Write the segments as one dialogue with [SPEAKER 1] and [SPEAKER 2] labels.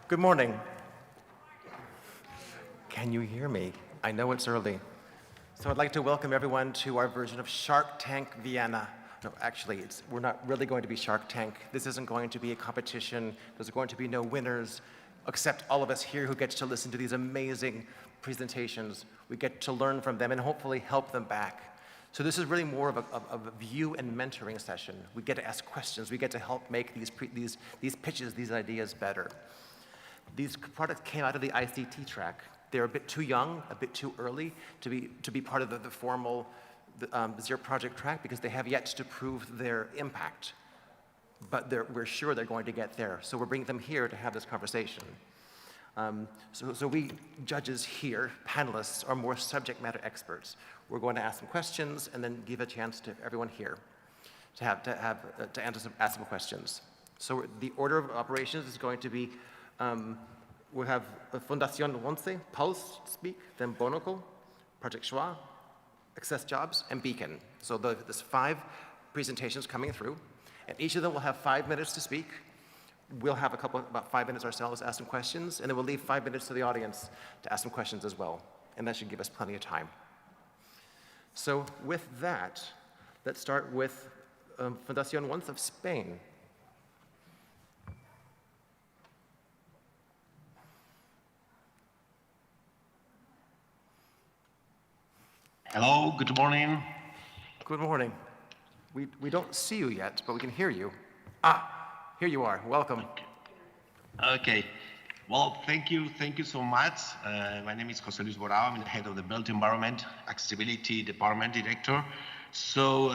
[SPEAKER 1] Good morning. Can you hear me? I know it's early. So I'd like to welcome everyone to our version of Shark Tank Vienna. No, actually, we're not really going to be Shark Tank. This isn't going to be a competition. There's going to be no winners, except all of us here who get to listen to these amazing presentations. We get to learn from them and hopefully help them back. So this is really more of a view and mentoring session. We get to ask questions. We get to help make these pitches, these ideas better. These products came out of the ICT track. They're a bit too young, a bit too early to be part of the formal Zero project track because they have yet to prove their impact. But we're sure they're going to get there. So we're bringing them here to have this conversation. So we judges here, panelists, are more subject matter experts. We're going to ask some questions and then give a chance to everyone here to ask some questions. So the order of operations is going to be, we'll have Fundación 11, Pulse speak, then Bonocle, Project Schwa, Access Jobs, and Beacon. So there's 5 presentations coming through, and each of them will have 5 minutes to speak. We'll have about 5 minutes ourselves to ask some questions, and then we'll leave 5 minutes to the audience to ask some questions as well. And that should give us plenty of time. So with that, let's start with Fundación 11 of Spain.
[SPEAKER 2] Hello, good morning.
[SPEAKER 1] Good morning. We don't see you yet, but we can hear you. Here you are. Welcome.
[SPEAKER 2] Okay. Well, thank you so much. My name is José Luis Borau. I'm the head of the Built Environment Accessibility Department Director. So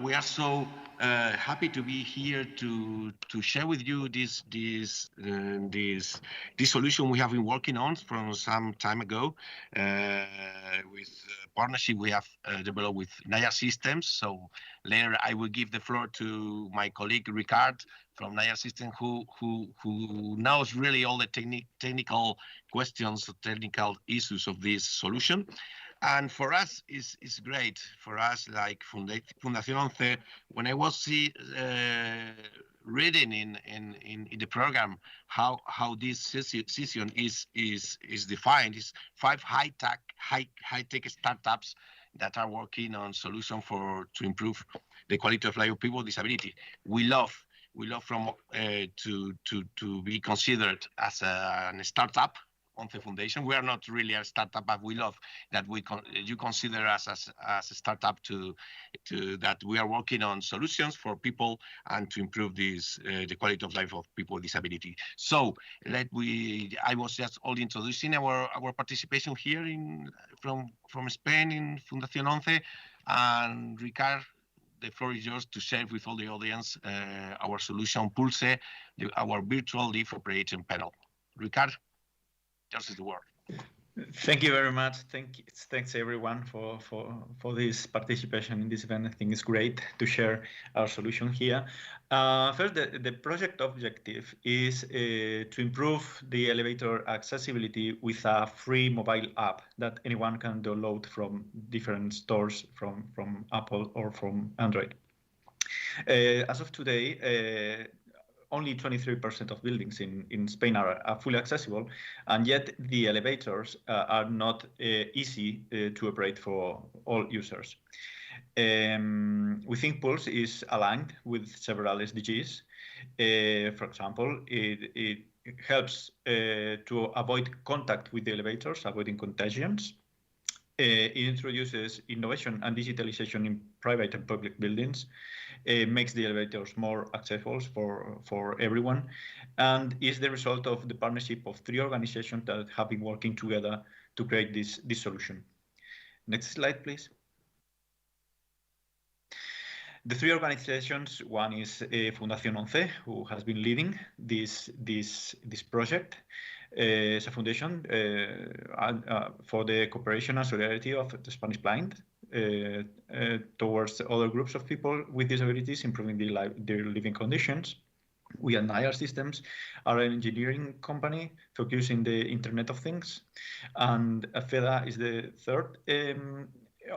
[SPEAKER 2] we are so happy to be here to share with you this solution we have been working on from some time ago with partnership we have developed with Naya Systems. So later I will give the floor to my colleague Ricard from Naya Systems, who knows really all the technical questions, technical issues of this solution. And for us, it's great. For us, like Fundación 11, when I was reading in the program how this session is defined, is 5 high-tech startups that are working on solutions to improve the quality of life of people with disability. We love from to be considered as a startup on the foundation. We are not really a startup, but we love that you consider us as a startup to that we are working on solutions for people and to improve the quality of life of people with disability. So I was just only introducing our participation here from Spain in Fundación 11, and Ricard, the floor is yours to share with all the audience our solution Pulse, our virtual live operation panel. Ricard, yours is the word.
[SPEAKER 3] Thank you very much. Thanks everyone for this participation in this event. I think it's great to share our solution here. First, the project objective is to improve the elevator accessibility with a free mobile app that anyone can download from different stores from Apple or from Android. As of today, only 23% of buildings in Spain are fully accessible, and yet the elevators are not easy to operate for all users. We think Pulse is aligned with several SDGs. For example, it helps to avoid contact with the elevators, avoiding contagions. It introduces innovation and digitalization in private and public buildings. It makes the elevators more accessible for everyone, and is the result of the partnership of 3 organizations that have been working together to create this solution. Next slide, please. The 3 organizations, one is Fundación 11, who has been leading this project. It's a foundation for the cooperation and solidarity of the Spanish blind towards other groups of people with disabilities, improving their living conditions. We at Naya Systems are an engineering company focusing the Internet of Things, and FEDA is the 3rd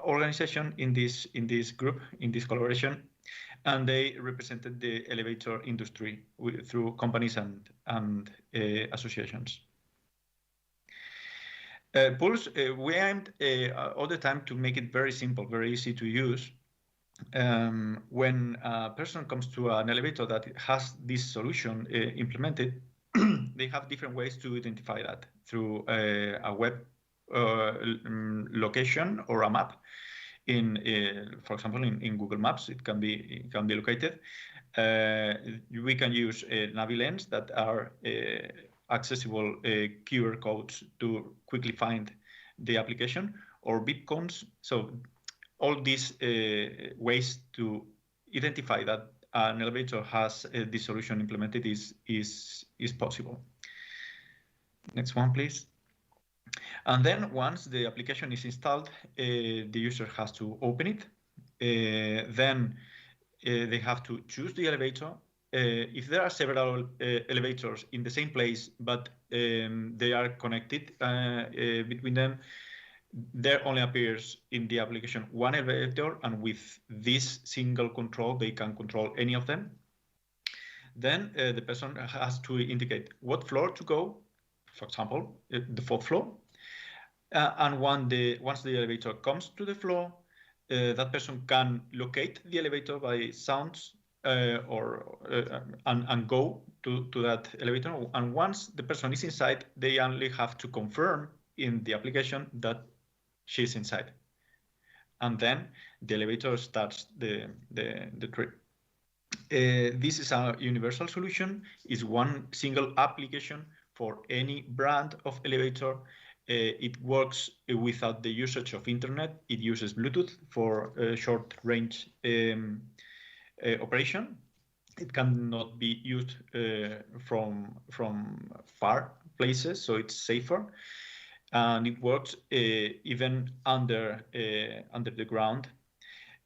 [SPEAKER 3] organization in this group, in this collaboration. and they represented the elevator industry through companies and associations. Pulse, we aimed all the time to make it very simple, very easy to use. When a person comes to an elevator that has this solution implemented, they have different ways to identify that through a web location or a map. For example, in Google Maps, it can be located. We can use Navilens that are accessible QR codes to quickly find the application, or beacons. So all these ways to identify that an elevator has this solution implemented is possible. Next one, please. And then once the application is installed, the user has to open it. Then they have to choose the elevator. If there are several elevators in the same place, but they are connected between them, there only appears in the application one elevator, and with this single control, they can control any of them. Then the person has to indicate what floor to go, for example, the 4th floor. And once the elevator comes to the floor, that person can locate the elevator by sounds and go to that elevator. And once the person is inside, they only have to confirm in the application that she's inside. And then the elevator starts the trip. This is a universal solution. It's one single application for any brand of elevator. It works without the usage of internet. It uses Bluetooth for short range operation. It cannot be used from far places, so it's safer. And it works even under the ground.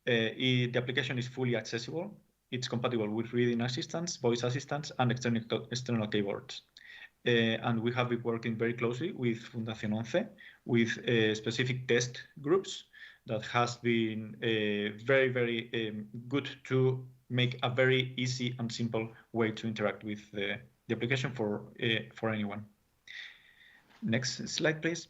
[SPEAKER 3] The application is fully accessible. It's compatible with reading assistants, voice assistants, and external keyboards. And we have been working very closely with Fundación 11, with specific test groups that has been very, very good to make a very easy and simple way to interact with the application for anyone. Next slide, please.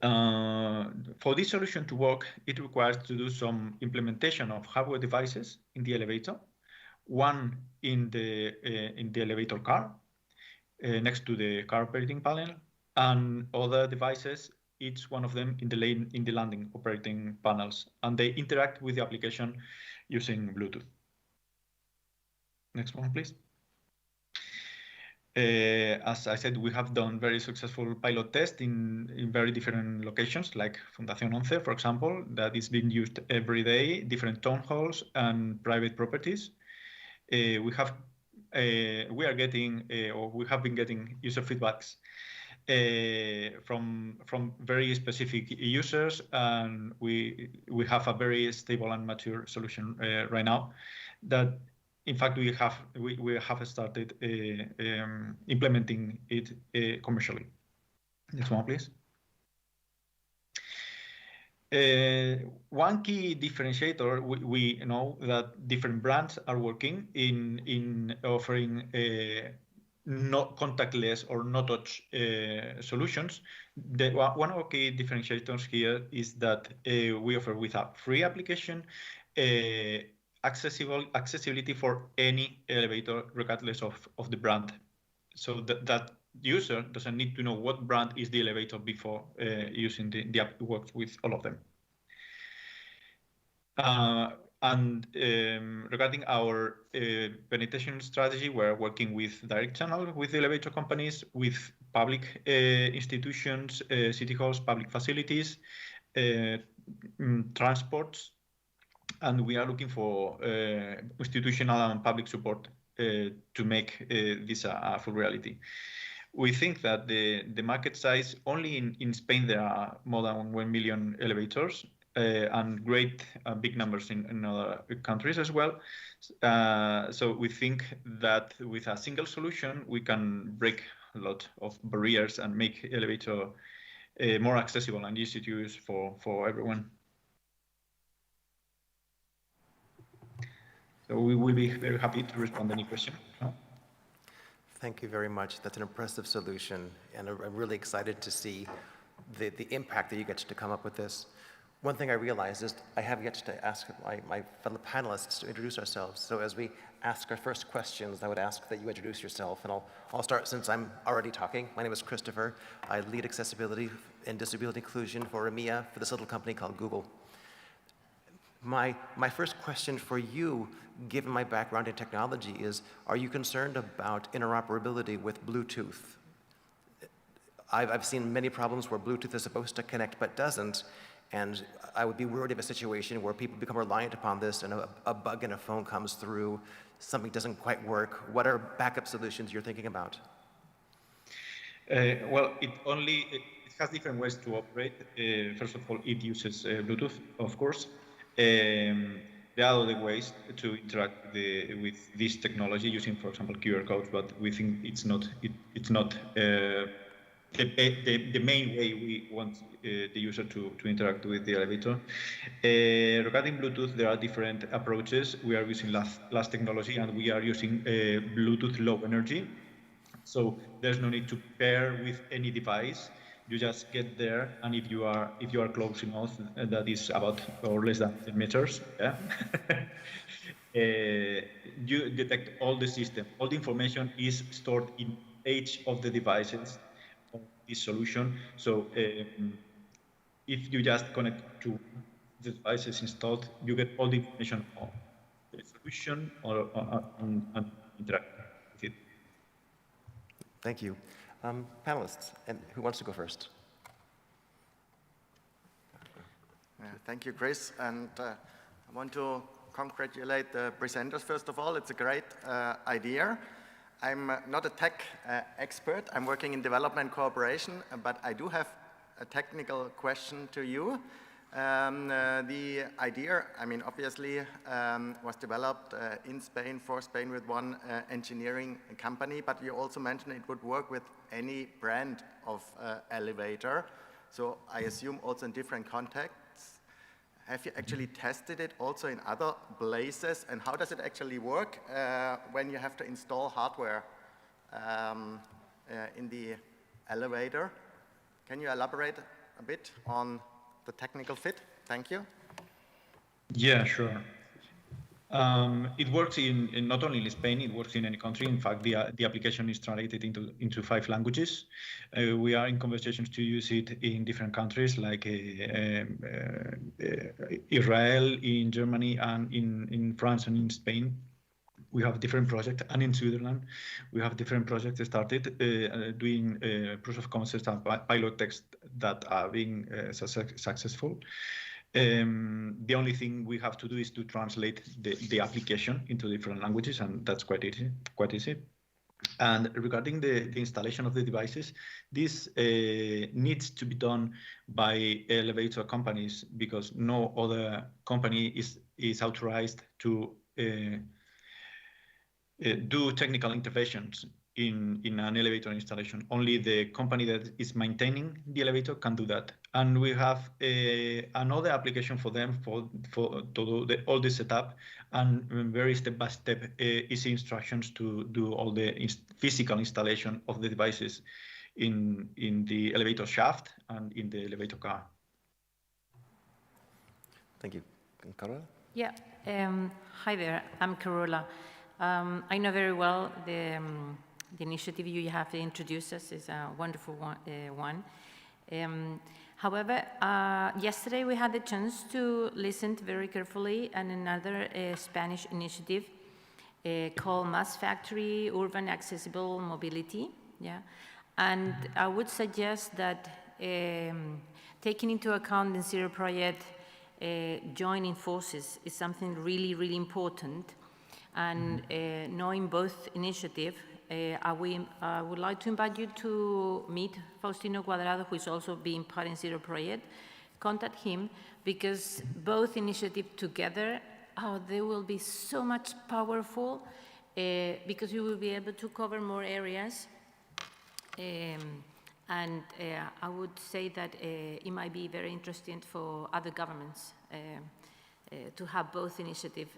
[SPEAKER 3] For this solution to work, it requires to do some implementation of hardware devices in the elevator. One in the elevator car, next to the car operating panel, and other devices, each one of them in the landing operating panels, and they interact with the application using Bluetooth. Next one, please. As I said, we have done very successful pilot tests in very different locations, like Fundación 11, for example, that is being used every day, different town halls and private properties. We are getting, or we have been getting user feedbacks from very specific users, and we have a very stable and mature solution right now. That, in fact, we have started implementing it commercially. Next one, please. One key differentiator, we know that different brands are working in offering not contactless or no touch solutions. One of our key differentiators here is that we offer with a free application accessibility for any elevator regardless of the brand. So that user doesn't need to know what brand is the elevator before using the app. It works with all of them. And regarding our penetration strategy, we're working with direct channel with the elevator companies, with public institutions, city halls, public facilities, transports, and we are looking for institutional and public support to make this a full reality. We think that the market size, only in Spain, there are more than 1 million elevators, and great big numbers in other countries as well. So we think that with a single solution, we can break a lot of barriers and make elevator more accessible and easy to use for everyone. So we will be very happy to respond to any question.
[SPEAKER 1] Thank you very much. That's an impressive solution, and I'm really excited to see the impact that you get to come up with this. One thing I realized is I have yet to ask my fellow panelists to introduce ourselves. So as we ask our first questions, I would ask that you introduce yourself, and I'll start since I'm already talking. My name is Christopher. I lead accessibility and disability inclusion for EMEA for this little company called Google. My first question for you, given my background in technology, is, are you concerned about interoperability with Bluetooth? I've seen many problems where Bluetooth is supposed to connect but doesn't, and I would be worried of a situation where people become reliant upon this and a bug in a phone comes through, something doesn't quite work. What are backup solutions you're thinking about?
[SPEAKER 3] Well, it has different ways to operate. First of all, it uses Bluetooth, of course. There are other ways to interact with this technology using, for example, QR codes, but we think it's not the main way we want the user to interact with the elevator. Regarding Bluetooth, there are different approaches. We are using last technology, and we are using Bluetooth low energy. So there's no need to pair with any device. You just get there, and if you are close enough, that is about or less than 10 meters, yeah? You detect all the system. All the information is stored in each of the devices of this solution. So if you just connect to the devices installed, you get all the information of the solution and interact with it.
[SPEAKER 1] Thank you. Panelists, and who wants to go first?
[SPEAKER 4] Thank you, Chris. And I want to congratulate the presenters, first of all. It's a great idea. I'm not a tech expert. I'm working in development cooperation, but I do have a technical question to you. The idea, I mean, obviously was developed in Spain, for Spain, with one engineering company, but you also mentioned it would work with any brand of elevator. So I assume also in different contexts. Have you actually tested it also in other places? And how does it actually work when you have to install hardware in the elevator? Can you elaborate a bit on the technical fit? Thank you.
[SPEAKER 3] Yeah, sure. It works in not only in Spain, it works in any country. In fact, the application is translated into 5 languages. We are in conversations to use it in different countries like Israel, in Germany, and in France and in Spain. We have different projects, and in Switzerland, we have different projects started doing proof of concept and pilot tests that are being successful. The only thing we have to do is to translate the application into different languages, and that's quite easy. And regarding the installation of the devices, this needs to be done by elevator companies because no other company is authorized to do technical interventions in an elevator installation. Only the company that is maintaining the elevator can do that. And we have another application for them to do all the setup and very step-by-step easy instructions to do all the physical installation of the devices in the elevator shaft and in the elevator car.
[SPEAKER 1] Thank you. Carola?
[SPEAKER 5] Yeah. Hi there. I'm Carola. I know very well the initiative you have to introduce us is a wonderful one. However, yesterday we had the chance to listen very carefully to another Spanish initiative called Mass Factory Urban Accessible Mobility. Yeah, and I would suggest that taking into account the Zero project, joining forces is something really, really important. And knowing both initiatives, I would like to invite you to meet Faustino Cuadrado, who is also being part in Zero project. Contact him because both initiatives together, they will be so much powerful because you will be able to cover more areas. And I would say that it might be very interesting for other governments to have both initiatives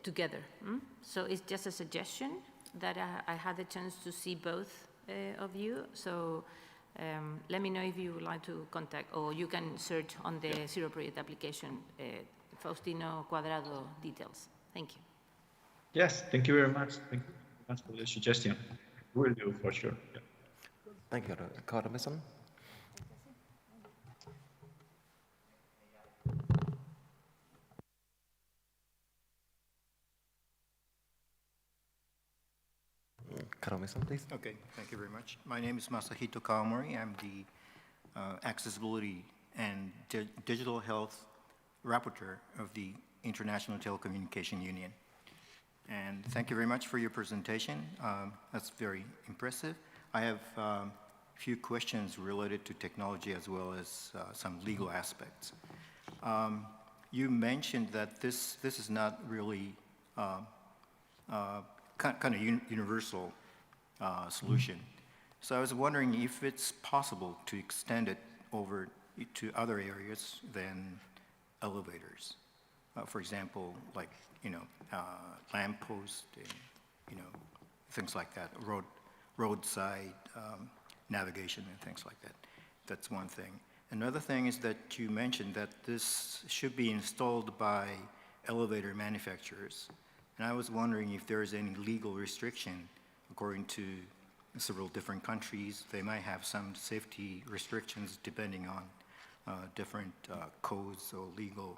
[SPEAKER 5] together. So it's just a suggestion that I had the chance to see both of you. So let me know if you would like to contact, or you can search on the Zero Project application, Faustino Cuadrado details. Thank you.
[SPEAKER 3] Yes, thank you very much. Thank you very much for the suggestion. Will do for sure. Yeah.
[SPEAKER 1] Thank you, Carl-Mason. Carl-Mason, please.
[SPEAKER 6] Okay, thank you very much. My name is Masahito Kawamori. I'm the Accessibility and Digital Health Rapporteur of the International Telecommunication Union. And thank you very much for your presentation. That's very impressive. I have a few questions related to technology as well as some legal aspects. You mentioned that this is not really kind of universal solution. So I was wondering if it's possible to extend it over to other areas than elevators. For example, like, lamppost and, things like that, roadside navigation and things like that. That's one thing. Another thing is that you mentioned that this should be installed by elevator manufacturers. And I was wondering if there is any legal restriction. According to several different countries, they might have some safety restrictions depending on different codes or legal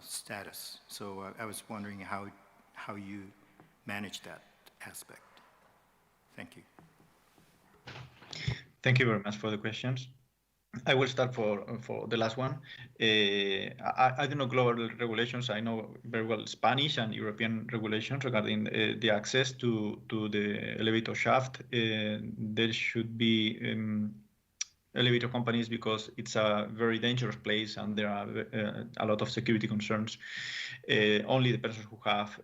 [SPEAKER 6] status. So I was wondering how you manage that aspect. Thank you.
[SPEAKER 3] Thank you very much for the questions. I will start for the last one. I don't know global regulations. I know very well Spanish and European regulations regarding the access to the elevator shaft. There should be elevator companies because it's a very dangerous place and there are a lot of security concerns. Only the persons who have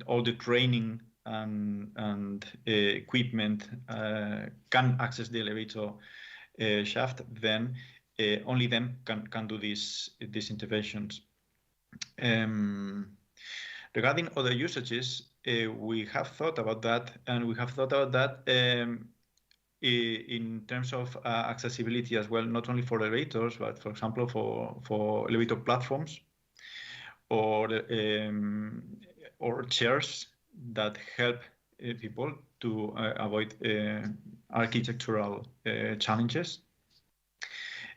[SPEAKER 3] all the training and equipment can access the elevator shaft, then only them can do these interventions. Regarding other usages, we have thought about that, and we have thought about that in terms of accessibility as well, not only for elevators, but for example for elevator platforms or chairs that help people to avoid architectural challenges.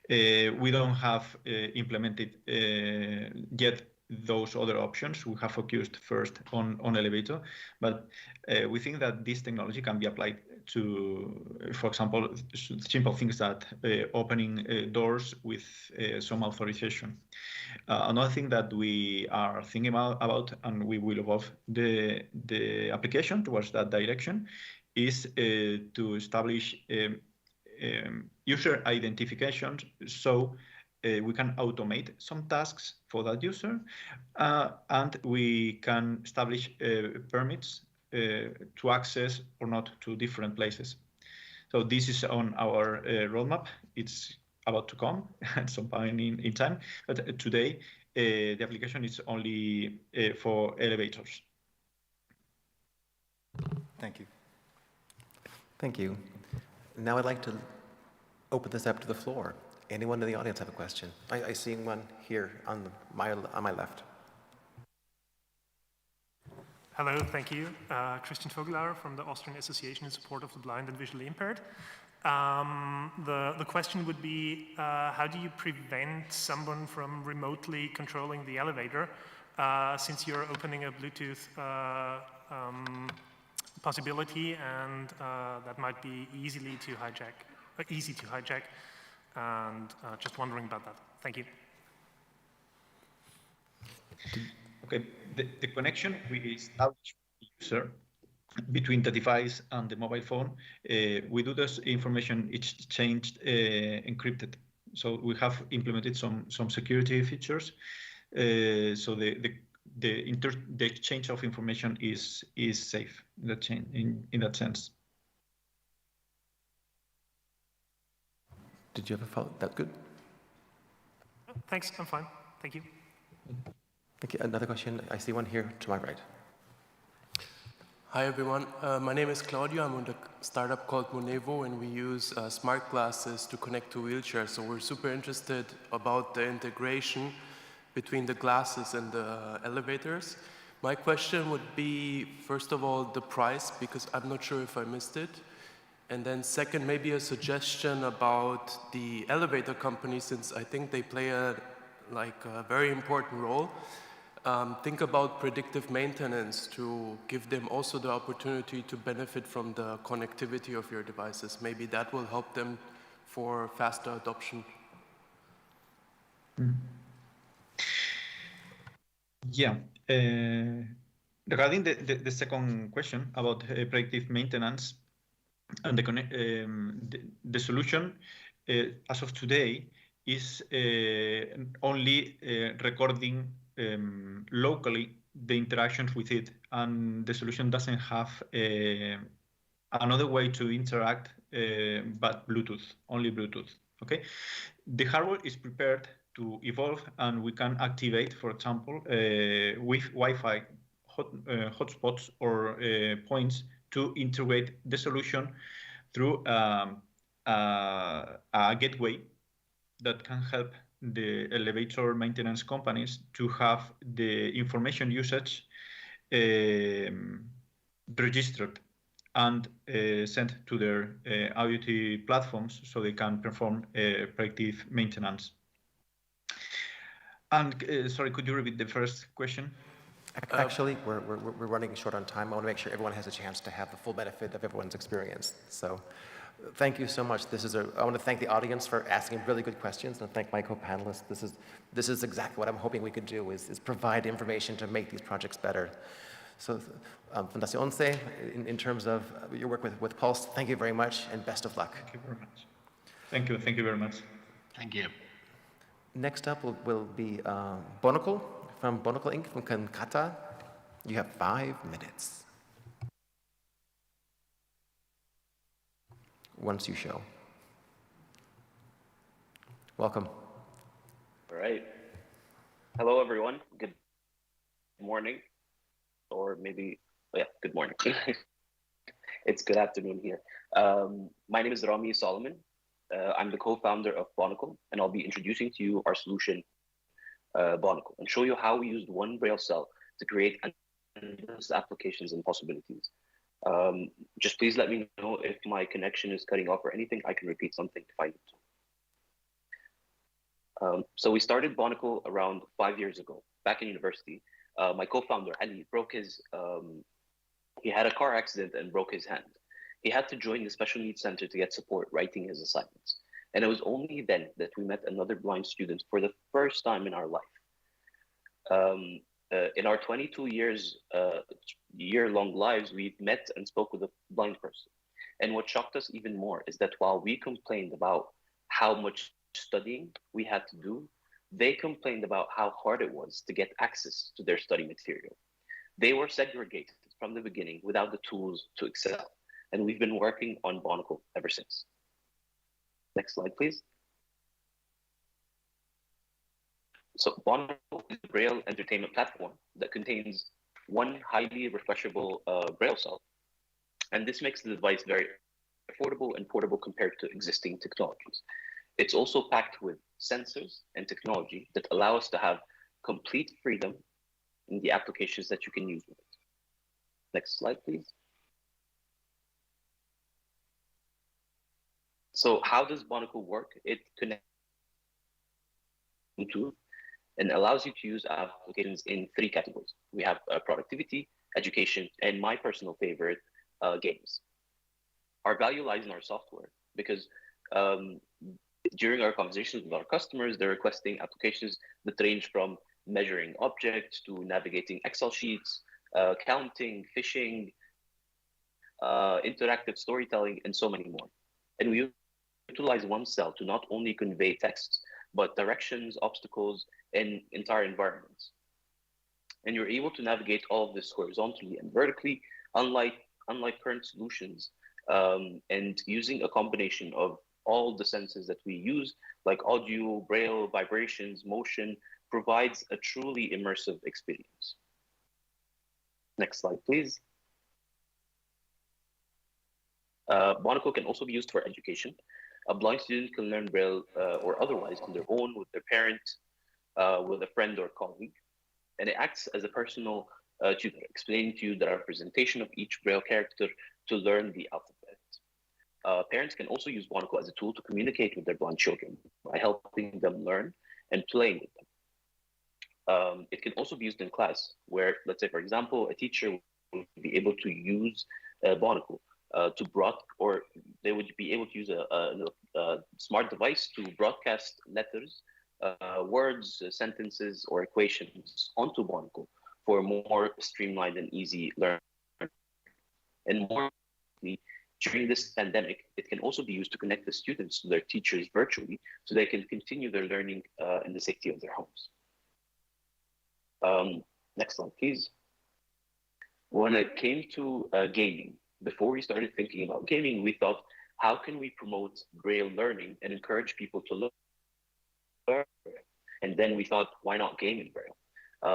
[SPEAKER 3] We don't have implemented yet those other options. We have focused first on elevator, but we think that this technology can be applied to, for example, simple things that opening doors with some authorization. Another thing that we are thinking about and we will evolve the application towards that direction is to establish user identification so we can automate some tasks for that user and we can establish permits to access or not to different places. So this is on our roadmap. It's about to come at some point in time, but today the application is only for elevators.
[SPEAKER 6] Thank you.
[SPEAKER 1] Thank you. Now I'd like to open this up to the floor. Anyone in the audience have a question? I see one here on my left.
[SPEAKER 7] Hello, thank you. Christian Vogelauer from the Austrian Association in Support of the Blind and Visually Impaired. The question would be, how do you prevent someone from remotely controlling the elevator since you're opening a Bluetooth possibility and that might be easy to hijack, and just wondering about that. Thank you.
[SPEAKER 3] Okay, the connection we establish with the user between the device and the mobile phone, we do this information exchanged encrypted. So we have implemented some security features. So the exchange of information is safe in that sense.
[SPEAKER 1] Did you have a follow-up? That good?
[SPEAKER 7] Thanks, I'm fine. Thank you.
[SPEAKER 1] Thank you. Another question. I see one here to my right.
[SPEAKER 8] Hi everyone, my name is Claudio. I'm with a startup called Monevo, and we use smart glasses to connect to wheelchairs. So we're super interested about the integration between the glasses and the elevators. My question would be, first of all, the price, because I'm not sure if I missed it. And then second, maybe a suggestion about the elevator company, since I think they play a very important role. Think about predictive maintenance to give them also the opportunity to benefit from the connectivity of your devices. Maybe that will help them for faster adoption.
[SPEAKER 3] Yeah. Regarding the second question about predictive maintenance and the solution as of today is only recording locally the interactions with it, and the solution doesn't have another way to interact but Bluetooth, only Bluetooth. Okay, the hardware is prepared to evolve, and we can activate, for example, with Wi-Fi hotspots or points to integrate the solution through a gateway that can help the elevator maintenance companies to have the information usage registered and sent to their IoT platforms so they can perform predictive maintenance. And sorry, could you repeat the first question?
[SPEAKER 1] Actually, we're running short on time. I want to make sure everyone has a chance to have the full benefit of everyone's experience. So thank you so much. I want to thank the audience for asking really good questions, and thank my co-panelists. This is exactly what I'm hoping we could do, is provide information to make these projects better. So Fundación, in terms of your work with Pulse, thank you very much, and best of luck.
[SPEAKER 3] Thank you very much. Thank you very much.
[SPEAKER 2] Thank you.
[SPEAKER 1] Next up will be Bonocle, from Bonocle Inc. from Qatar. You have 5 minutes. Once you show. Welcome.
[SPEAKER 9] All right. Hello, everyone. Good morning, or maybe, yeah, good morning. It's good afternoon here. My name is Ramy Soliman. I'm the co-founder of Bonocle, and I'll be introducing to you our solution, Bonocle, and show you how we used one Braille cell to create endless applications and possibilities. Just please let me know if my connection is cutting off or anything. I can repeat something if I need to. So we started Bonocle around 5 years ago, back in university. My co-founder, Ali, he had a car accident and broke his hand. He had to join the special needs center to get support writing his assignments. And it was only then that we met another blind student for the first time in our life. In our 22 year-long lives, we've met and spoke with a blind person. And what shocked us even more is that while we complained about how much studying we had to do, they complained about how hard it was to get access to their study material. They were segregated from the beginning without the tools to excel. And we've been working on Bonocle ever since. Next slide, please. So Bonocle is a Braille entertainment platform that contains one highly refreshable Braille cell. And this makes the device very affordable and portable compared to existing technologies. It's also packed with sensors and technology that allow us to have complete freedom in the applications that you can use with it. Next slide, please. So how does Bonocle work? It connects Bluetooth and allows you to use applications in 3 categories. We have productivity, education, and my personal favorite, games. Our value lies in our software because during our conversations with our customers, they're requesting applications that range from measuring objects to navigating Excel sheets, counting, fishing, interactive storytelling, and so many more. And we utilize one cell to not only convey text, but directions, obstacles, and entire environments. And you're able to navigate all of this horizontally and vertically, unlike current solutions, and using a combination of all the senses that we use, like audio, Braille, vibrations, motion, provides a truly immersive experience. Next slide, please. Bonocle can also be used for education. A blind student can learn Braille or otherwise on their own, with their parent, with a friend or colleague. And it acts as a personal tutor, explaining to you the representation of each Braille character to learn the alphabet. Parents can also use Bonocle as a tool to communicate with their blind children by helping them learn and playing with them. It can also be used in class, where, let's say, for example, a teacher will be able to use Bonocle or they would be able to use a smart device to broadcast letters, words, sentences, or equations onto Bonocle for more streamlined and easy learning. And more importantly, during this pandemic, it can also be used to connect the students to their teachers virtually, so they can continue their learning in the safety of their homes. Next slide, please. When it came to gaming, before we started thinking about gaming, we thought, how can we promote Braille learning and encourage people to learn? And then we thought, why not game in Braille?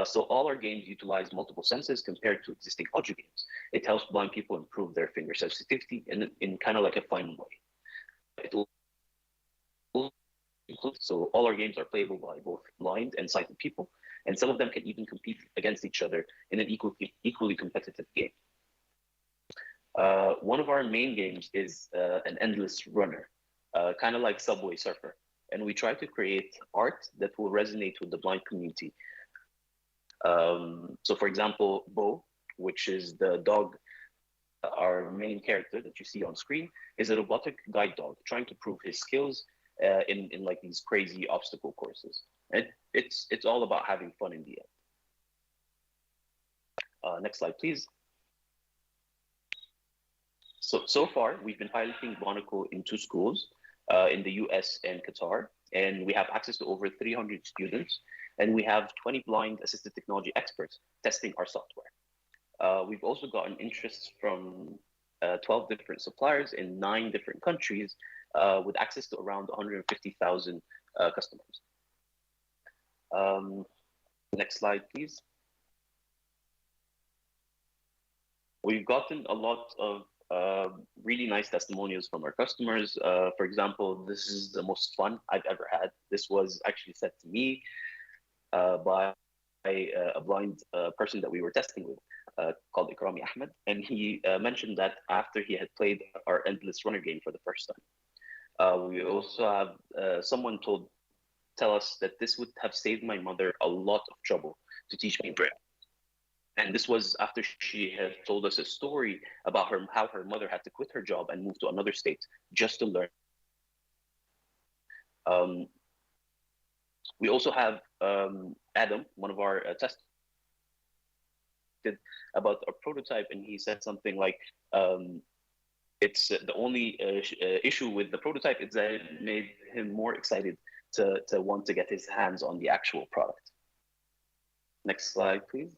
[SPEAKER 9] So all our games utilize multiple senses compared to existing audio games. It helps blind people improve their finger sensitivity in kind of like a fun way. It will include, so all our games are playable by both blind and sighted people, and some of them can even compete against each other in an equally competitive game. One of our main games is an endless runner, kind of like Subway Surfer. And we try to create art that will resonate with the blind community. So for example, Bo, which is the dog, our main character that you see on screen, is a robotic guide dog trying to prove his skills in like these crazy obstacle courses. And it's all about having fun in the end. Next slide, please. So far, we've been piloting Bonocle in 2 schools in the US and Qatar, and we have access to over 300 students, and we have 20 blind assistive technology experts testing our software. We've also gotten interest from 12 different suppliers in 9 different countries with access to around 150,000 customers. Next slide, please. We've gotten a lot of really nice testimonials from our customers. For example, this is the most fun I've ever had. This was actually said to me by a blind person that we were testing with, called Ramy Ahmed, and he mentioned that after he had played our Endless Runner game for the first time. We also have someone tell us that this would have saved my mother a lot of trouble to teach me Braille. And this was after she had told us a story about how her mother had to quit her job and move to another state just to learn. We also have Adam, one of our testers, about a prototype, and he said something like, it's the only issue with the prototype is that it made him more excited to want to get his hands on the actual product. Next slide, please.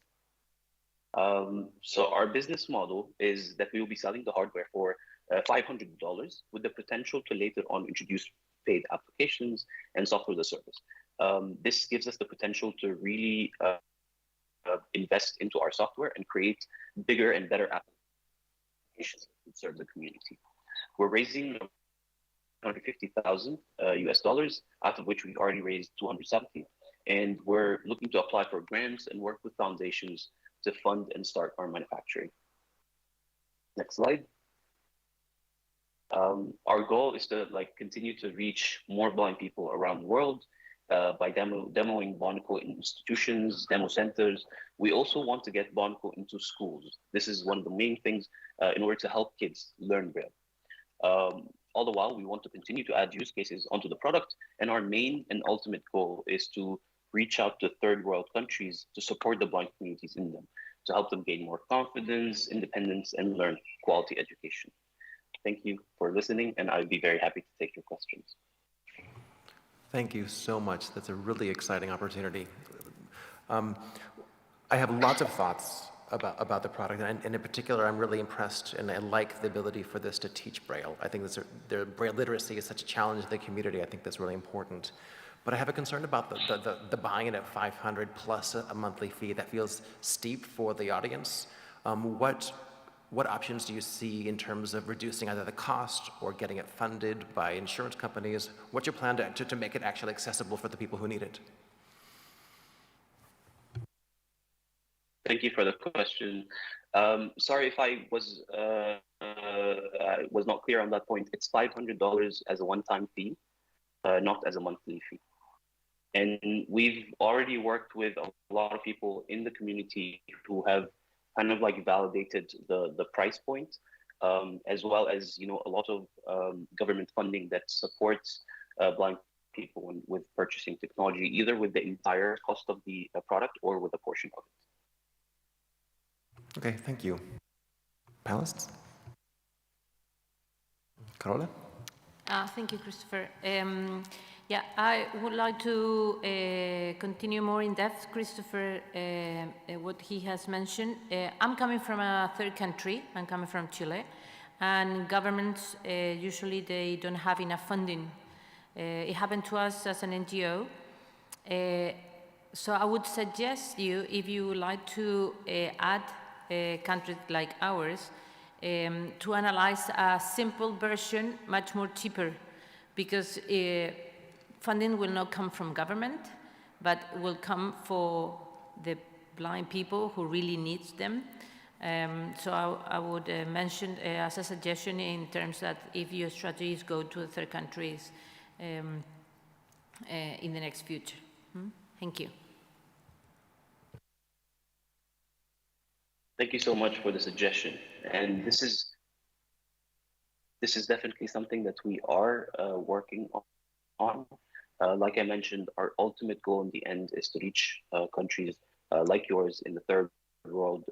[SPEAKER 9] So our business model is that we will be selling the hardware for $500 with the potential to later on introduce paid applications and software as a service. This gives us the potential to really invest into our software and create bigger and better applications that serve the community. We're raising $150,000 US dollars, out of which we've already raised 270, and we're looking to apply for grants and work with foundations to fund and start our manufacturing. Next slide. Our goal is to continue to reach more blind people around the world by demoing Bonocle in institutions, demo centers. We also want to get Bonocle into schools. This is one of the main things in order to help kids learn Braille. All the while, we want to continue to add use cases onto the product, and our main and ultimate goal is to reach out to third world countries to support the blind communities in them, to help them gain more confidence, independence, and learn quality education. Thank you for listening, and I'd be very happy to take your questions.
[SPEAKER 1] Thank you so much. That's a really exciting opportunity. I have lots of thoughts about the product, and in particular, I'm really impressed, and I like the ability for this to teach Braille. I think the Braille literacy is such a challenge in the community. I think that's really important. But I have a concern about the buy-in at 500 plus a monthly fee. That feels steep for the audience. What options do you see in terms of reducing either the cost or getting it funded by insurance companies? What's your plan to make it actually accessible for the people who need it?
[SPEAKER 9] Thank you for the question. Sorry if I was not clear on that point. It's $500 as a one-time fee, not as a monthly fee. And we've already worked with a lot of people in the community who have kind of like validated the price point, as well as, you know, a lot of government funding that supports blind people with purchasing technology, either with the entire cost of the product or with a portion of it.
[SPEAKER 1] Okay, thank you. Panelists? Carola?
[SPEAKER 5] Thank you, Christopher. Yeah, I would like to continue more in depth, Christopher, what he has mentioned. I'm coming from a third country. I'm coming from Chile, and governments usually they don't have enough funding. It happened to us as an NGO. So I would suggest you, if you would like to add countries like ours, to analyze a simple version, much more cheaper, because funding will not come from government, but will come for the blind people who really need them. So I would mention as a suggestion in terms that if your strategies go to third countries in the next future. Thank you.
[SPEAKER 9] Thank you so much for the suggestion. And this is definitely something that we are working on. Like I mentioned, our ultimate goal in the end is to reach countries like yours in the third world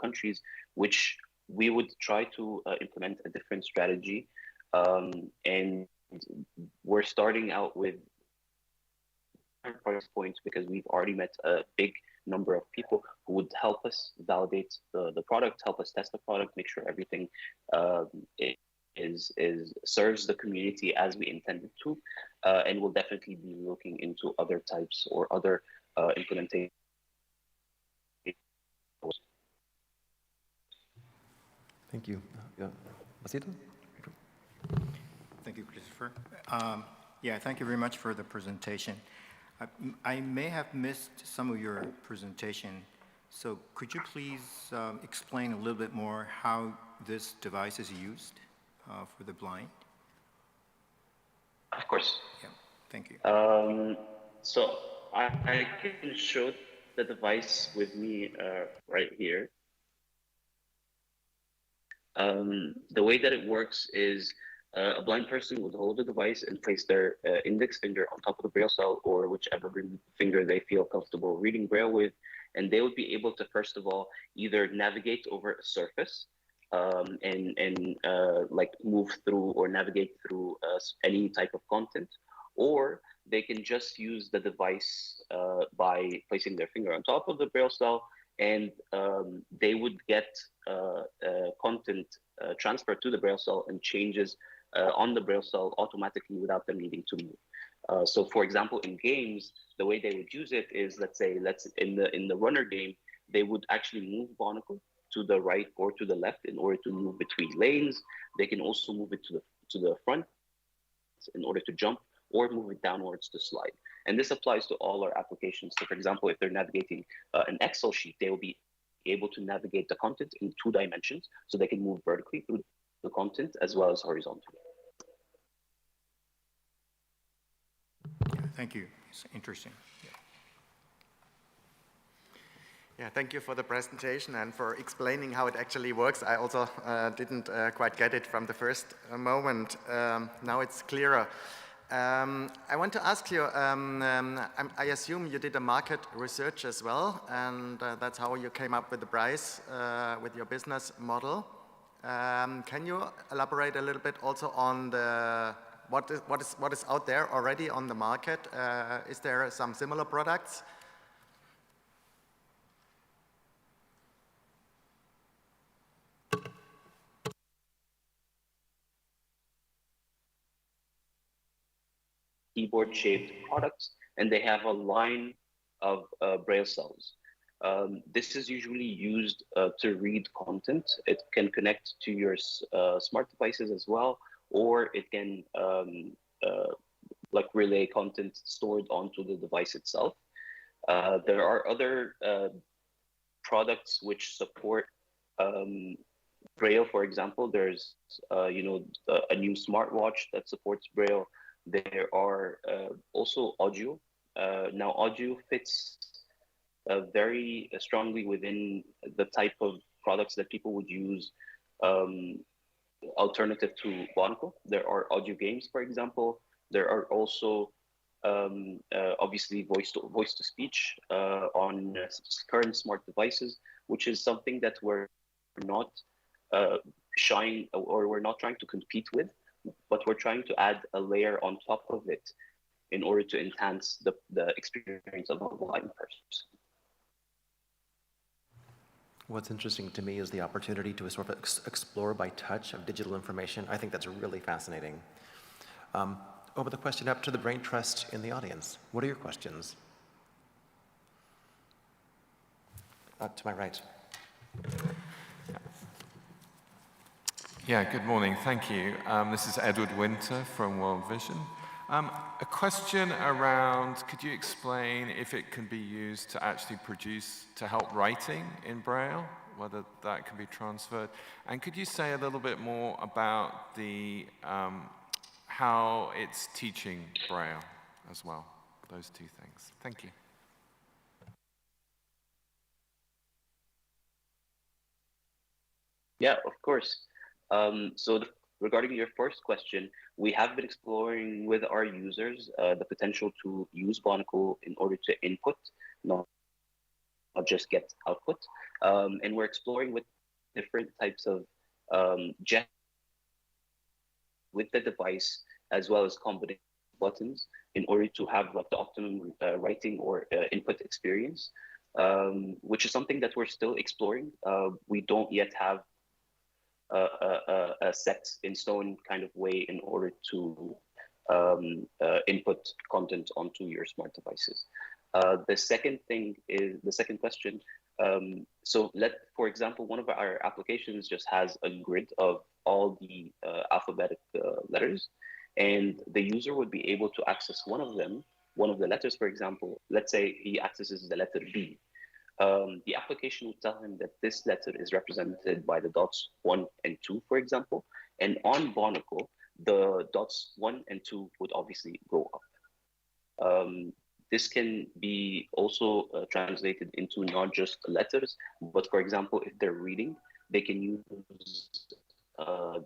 [SPEAKER 9] countries, which we would try to implement a different strategy. And we're starting out with price points because we've already met a big number of people who would help us validate the product, help us test the product, make sure everything serves the community as we intended to, and we'll definitely be looking into other types or other implementation.
[SPEAKER 1] Thank you. Masahito?
[SPEAKER 6] Thank you, Christopher. Yeah, thank you very much for the presentation. I may have missed some of your presentation, so could you please explain a little bit more how this device is used for the blind?
[SPEAKER 9] Of course.
[SPEAKER 6] Yeah, thank you.
[SPEAKER 9] So I can show the device with me right here. The way that it works is a blind person would hold the device and place their index finger on top of the braille cell or whichever finger they feel comfortable reading braille with, and they would be able to first of all either navigate over a surface and like move through or navigate through any type of content, or they can just use the device by placing their finger on top of the braille cell, and they would get content transferred to the braille cell and changes on the braille cell automatically without them needing to move. So for example, in games, the way they would use it is, let's in the runner game, they would actually move Bonocle to the right or to the left in order to move between lanes. They can also move it to the front in order to jump, or move it downwards to slide. And this applies to all our applications. So for example, if they're navigating an Excel sheet, they will be able to navigate the content in 2 dimensions, so they can move vertically through the content as well as horizontally.
[SPEAKER 6] Yeah, thank you. It's interesting.
[SPEAKER 4] Yeah, thank you for the presentation and for explaining how it actually works. I also didn't quite get it from the first moment. Now it's clearer. I want to ask you, I assume you did a market research as well, and that's how you came up with the price with your business model. Can you elaborate a little bit also on what is out there already on the market? Is there some similar products?
[SPEAKER 9] keyboard-shaped products, and they have a line of braille cells. This is usually used to read content. It can connect to your smart devices as well, or it can like relay content stored onto the device itself. There are other products which support Braille. For example, there's a new smartwatch that supports Braille. There are also audio. Now, audio fits very strongly within the type of products that people would use alternative to Bonocle. There are audio games, for example. There are also obviously voice to speech on current smart devices, which is something that we're not shying, or we're not trying to compete with, but we're trying to add a layer on top of it in order to enhance the experience of a blind person.
[SPEAKER 1] What's interesting to me is the opportunity to sort of explore by touch of digital information. I think that's really fascinating. Over the question up to the Brain Trust in the audience. What are your questions? To my right.
[SPEAKER 10] Yeah, good morning. Thank you. This is Edward Winter from World Vision. A question around, could you explain if it can be used to actually produce, to help writing in Braille, whether that can be transferred? And could you say a little bit more about the, how it's teaching Braille as well, those two things? Thank you.
[SPEAKER 9] Yeah, of course. Regarding your first question, we have been exploring with our users the potential to use Bonocle in order to input, not just get output. And we're exploring with different types of gestures with the device, as well as combination buttons, in order to have like the optimum writing or input experience, which is something that we're still exploring. We don't yet have a set in stone kind of way in order to input content onto your smart devices. The second question. For example, one of our applications just has a grid of all the alphabetic letters, and the user would be able to access one of them, one of the letters, for example. Let's say he accesses the letter B. The application will tell him that this letter is represented by the dots 1 and 2, for example. And on Bonocle, the dots 1 and 2 would obviously go up. This can be also translated into not just letters, but for example, if they're reading, they can use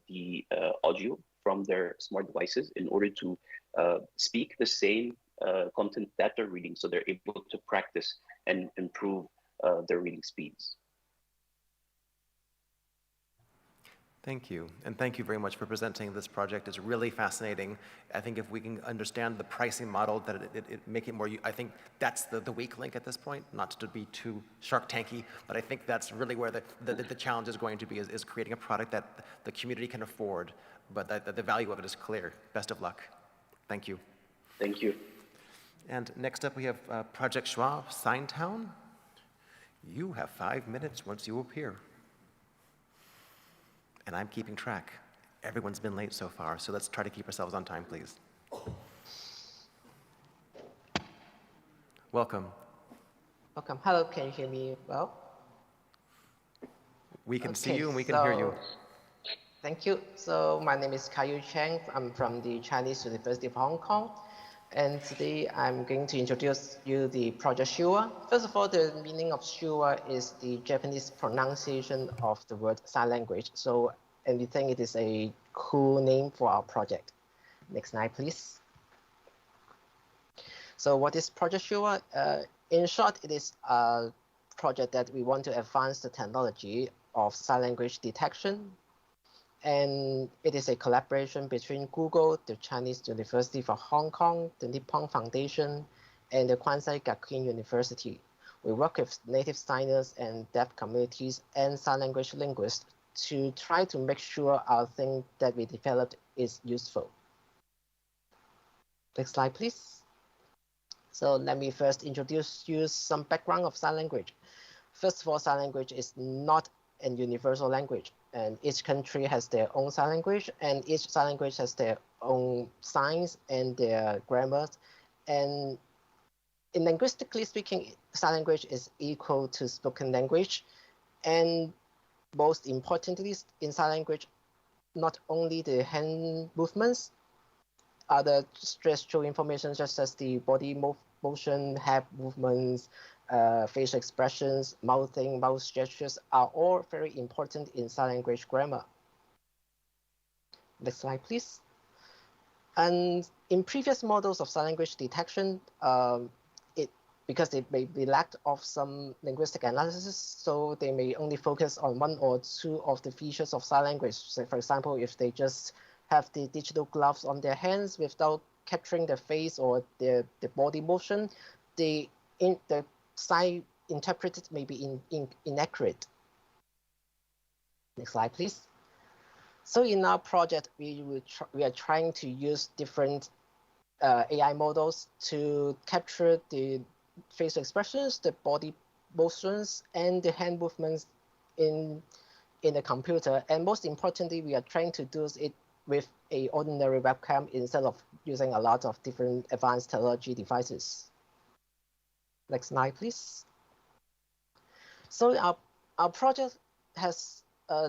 [SPEAKER 9] the audio from their smart devices in order to speak the same content that they're reading, so they're able to practice and improve their reading speeds.
[SPEAKER 1] Thank you, and thank you very much for presenting this project. It's really fascinating. I think if we can understand the pricing model, that it make it more, I think that's the weak link at this point, not to be too Shark Tanky, but I think that's really where the challenge is going to be, is creating a product that the community can afford, but that the value of it is clear. Best of luck. Thank you.
[SPEAKER 9] Thank you.
[SPEAKER 1] And next up we have Project Schwab, Signtown. You have 5 minutes once you appear. And I'm keeping track. Everyone's been late so far, so let's try to keep ourselves on time, please. Welcome.
[SPEAKER 11] Welcome. Hello, can you hear me well?
[SPEAKER 1] We can see you and we can hear you.
[SPEAKER 11] Thank you. So my name is Yiu Cheng. I'm from the Chinese University of Hong Kong. And today I'm going to introduce you the project Shua. First of all, the meaning of Shua is the Japanese pronunciation of the word sign language. So, and we think it is a cool name for our project. Next slide, please. So what is Project Shua? In short, it is a project that we want to advance the technology of sign language detection. And it is a collaboration between Google, the Chinese University for Hong Kong, the Nippon Foundation, and the Kwansei Gakuin University. We work with native signers and deaf communities and sign language linguists to try to make sure our thing that we developed is useful. Next slide, please. So let me first introduce you some background of sign language. First of all, sign language is not a universal language, and each country has their own sign language, and each sign language has their own signs and their grammars. And in linguistically speaking, sign language is equal to spoken language. And most importantly, in sign language, not only the hand movements, other gestural information such as the body motion, head movements, facial expressions, mouthing, mouth gestures are all very important in sign language grammar. Next slide, please. And in previous models of sign language detection, because it may be lacked of some linguistic analysis, so they may only focus on one or two of the features of sign language. So for example, if they just have the digital gloves on their hands without capturing the face or the body motion, the sign interpreted may be inaccurate. Next slide, please. So in our project, we are trying to use different AI models to capture the facial expressions, the body motions, and the hand movements in the computer. And most importantly, we are trying to do it with an ordinary webcam instead of using a lot of different advanced technology devices. Next slide, please. So our project has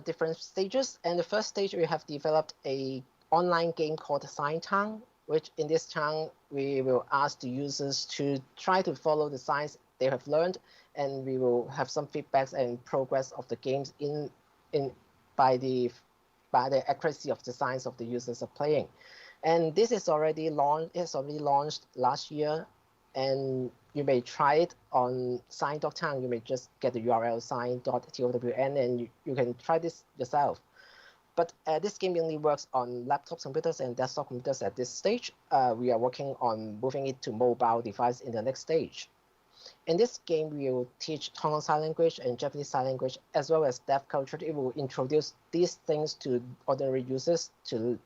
[SPEAKER 11] different stages. And the first stage, we have developed an online game called Sign Town, which in this town, we will ask the users to try to follow the signs they have learned, and we will have some feedbacks and progress of the games by the accuracy of the signs of the users are playing. And this is already launched. It's already launched last year, and you may try it on sign.town. You may just get the URL sign.town, and you can try this yourself. But this game only works on laptop computers and desktop computers at this stage. We are working on moving it to mobile device in the next stage. In this game, we will teach Tongan Sign Language and Japanese Sign Language, as well as deaf culture. It will introduce these things to ordinary users to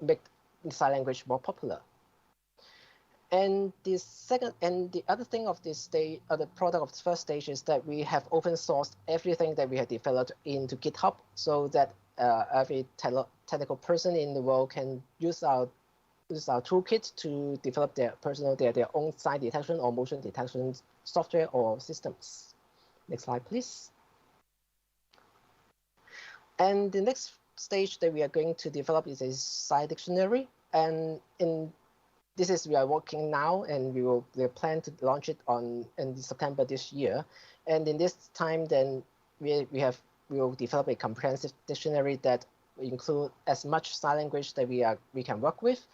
[SPEAKER 11] make sign language more popular. And the other thing of this stage, the product of the first stage, is that we have open sourced everything that we have developed into GitHub, so that every technical person in the world can use our toolkit to develop their own sign detection or motion detection software or systems. Next slide, please. And the next stage that we are going to develop is a sign dictionary. And we are working now, and we plan to launch it in September this year. And in this time, then we will develop a comprehensive dictionary that will include as much sign language that we can work with.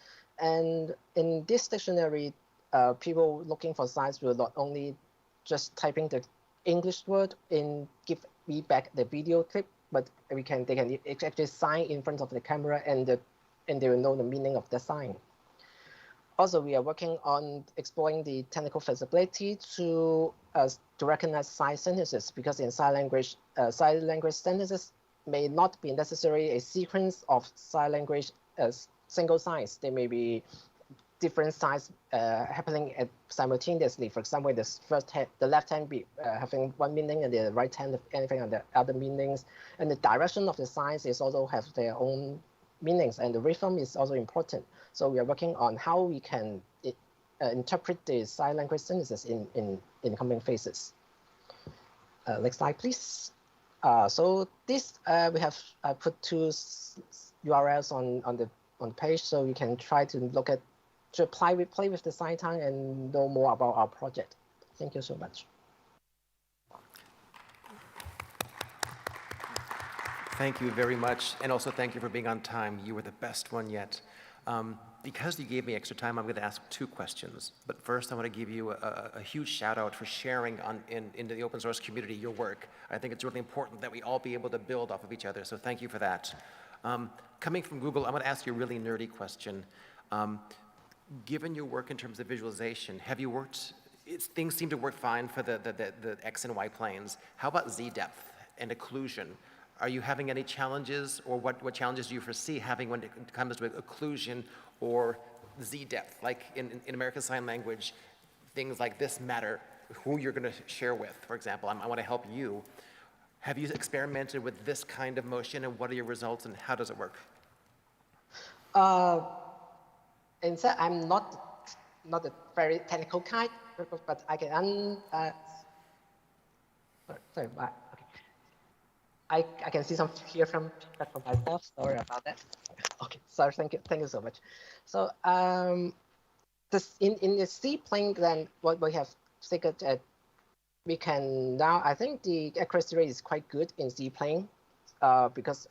[SPEAKER 11] And in this dictionary, people looking for signs will not only just typing the English word and give me back the video clip, but they can actually sign in front of the camera, and they will know the meaning of the sign. Also, we are working on exploring the technical feasibility to recognize sign sentences, because in sign language sentences may not be necessarily a sequence of sign language as single signs. There may be different signs happening simultaneously. For example, the left hand be having one meaning, and the right hand anything on the other meanings. And the direction of the signs is also have their own meanings, and the rhythm is also important. So we are working on how we can interpret the sign language sentences in coming phases. Next slide, please. So this we have put two URLs on the page, so you can try to play with the sign town and know more about our project. Thank you so much.
[SPEAKER 1] Thank you very much, and also thank you for being on time. You were the best one yet. Because you gave me extra time, I'm going to ask two questions. But first, I want to give you a huge shout out for sharing in the open source community your work. I think it's really important that we all be able to build off of each other, so thank you for that. Coming from Google, I'm going to ask you a really nerdy question. Given your work in terms of visualization, have you worked, things seem to work fine for the X and Y planes. How about Z depth and occlusion? Are you having any challenges, or what challenges do you foresee having when it comes to occlusion or Z depth, like in American Sign Language, things like this matter, who you're going to share with. For example, I want to help you. Have you experimented with this kind of motion, and what are your results, and how does it work?
[SPEAKER 11] In fact, I'm not a very technical kind, but I can sorry, okay. I can see some here from myself. Sorry about that. Okay, sorry. Thank you so much. So this in the C plane, then what we have figured that we can now. I think the accuracy rate is quite good in C plane, because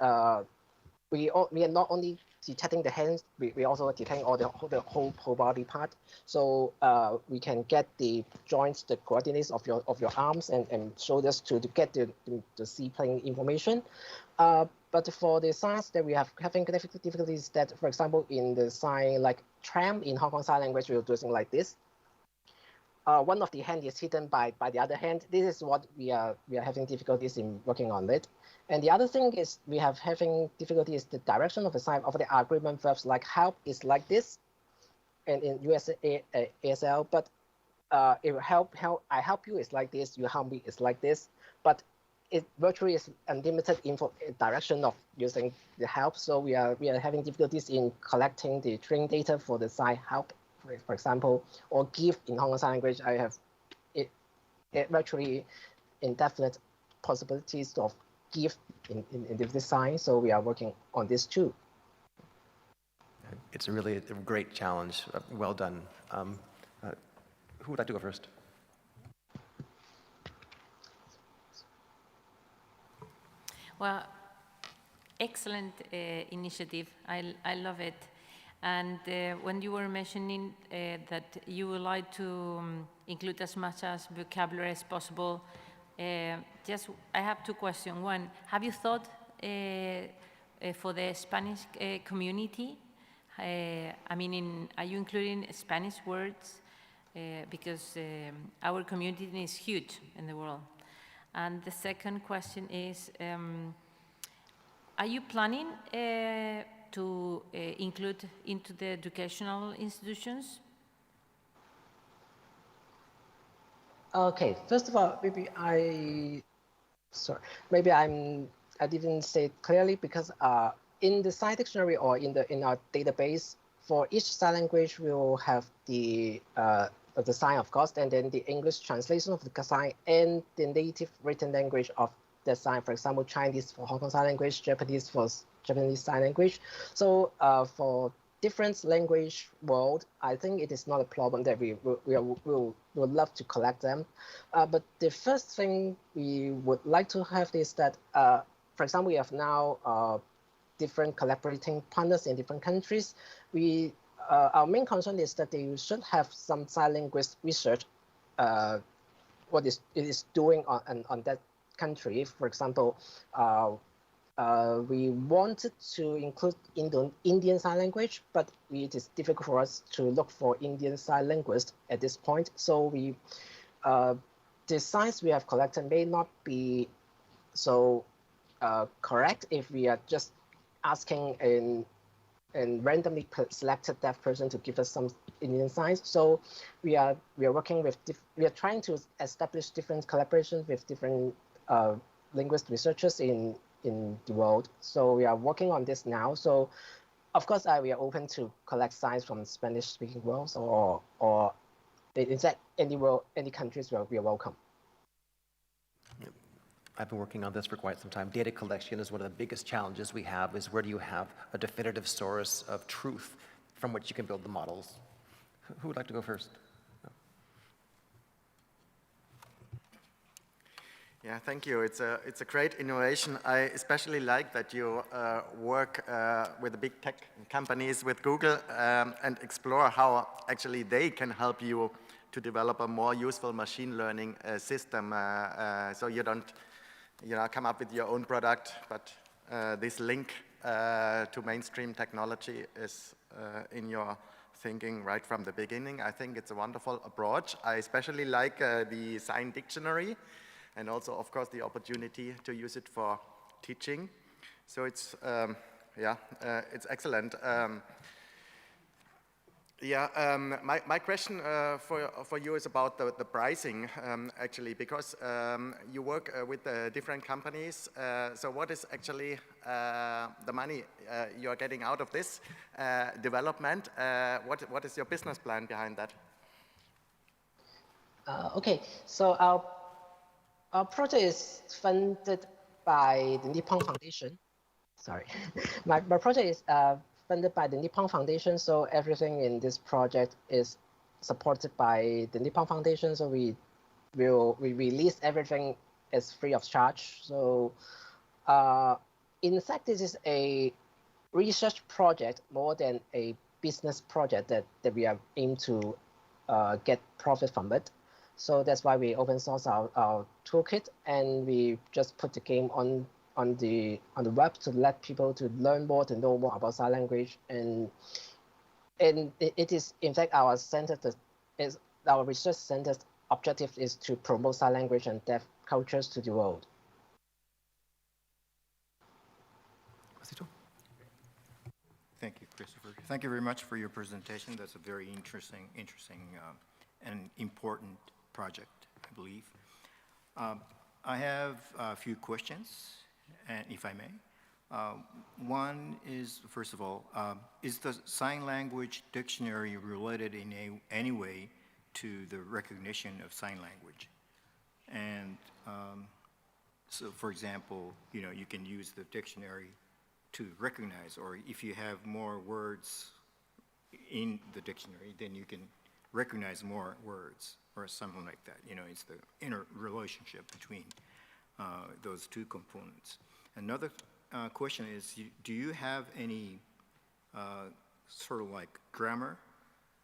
[SPEAKER 11] we are not only detecting the hands, we also detecting all the whole body part. So we can get the joints, the coordinates of your arms and shoulders to get the C plane information. But for the signs that we have having difficulties, that for example in the sign like tram in Hong Kong Sign Language, we are doing like this. One of the hand is hidden by the other hand. This is what we are having difficulties in working on it. And the other thing is we have having difficulties the direction of the sign of the agreement verbs, like help is like this, and in ASL, but if I help you is like this, you help me is like this, but it virtually is unlimited info direction of using the help. So we are having difficulties in collecting the training data for the sign help, for example, or give in Hong Kong Sign Language. I have it virtually indefinite possibilities of give in this sign. So we are working on this too.
[SPEAKER 1] It's really a great challenge. Well done. Who would like to go first?
[SPEAKER 5] Well, excellent initiative. I love it. And when you were mentioning that you would like to include as much as vocabulary as possible, I have two questions. One, have you thought for the Spanish community? I mean, are you including Spanish words? Because our community is huge in the world. And the second question is, are you planning to include into the educational institutions?
[SPEAKER 11] Okay, first of all, maybe I didn't say it clearly, because in the sign dictionary or in our database, for each sign language we will have the sign, of course, and then the English translation of the sign and the native written language of the sign. For example, Chinese for Hong Kong Sign Language, Japanese for Japanese Sign Language. So for different language world, I think it is not a problem that we would love to collect them. But the first thing we would like to have is that, for example, we have now different collaborating partners in different countries. Our main concern is that they should have some sign language research, what it is doing on that country. For example, we wanted to include Indian Sign Language, but it is difficult for us to look for Indian sign linguists at this point. So the signs we have collected may not be so correct if we are just asking and randomly selected that person to give us some Indian signs. So we are working with we are trying to establish different collaborations with different linguist researchers in the world. So we are working on this now. So of course we are open to collect signs from Spanish-speaking worlds, or in fact any countries where we are welcome.
[SPEAKER 1] I've been working on this for quite some time. Data collection is one of the biggest challenges we have, is where do you have a definitive source of truth from which you can build the models? Who would like to go first?
[SPEAKER 4] Yeah, thank you. It's a great innovation. I especially like that you work with the big tech companies, with Google, and explore how actually they can help you to develop a more useful machine learning system. So you don't come up with your own product, but this link to mainstream technology is in your thinking right from the beginning. I think it's a wonderful approach. I especially like the sign dictionary, and also, of course, the opportunity to use it for teaching. So it's, it's excellent. Yeah, my question for you is about the pricing, actually, because you work with different companies. So what is actually the money you are getting out of this development? What is your business plan behind that?
[SPEAKER 11] Okay, so our project is funded by the Nippon Foundation. Sorry, my project is funded by the Nippon Foundation, so everything in this project is supported by the Nippon Foundation. So we release everything as free of charge. So in fact, this is a research project more than a business project that we are aim to get profit from it. So that's why we open source our toolkit, and we just put the game on the web to let people to learn more, to know more about sign language, and it is in fact our research center's objective is to promote sign language and deaf cultures to the world.
[SPEAKER 6] Thank you, Christopher. Thank you very much for your presentation. That's a very interesting and important project, I believe. I have a few questions, if I may. One is, first of all, is the sign language dictionary related in any way to the recognition of sign language? And so, for example, you can use the dictionary to recognize, or if you have more words in the dictionary, then you can recognize more words, or something like that. It's the inner relationship between those two components. Another question is, do you have any sort of like grammar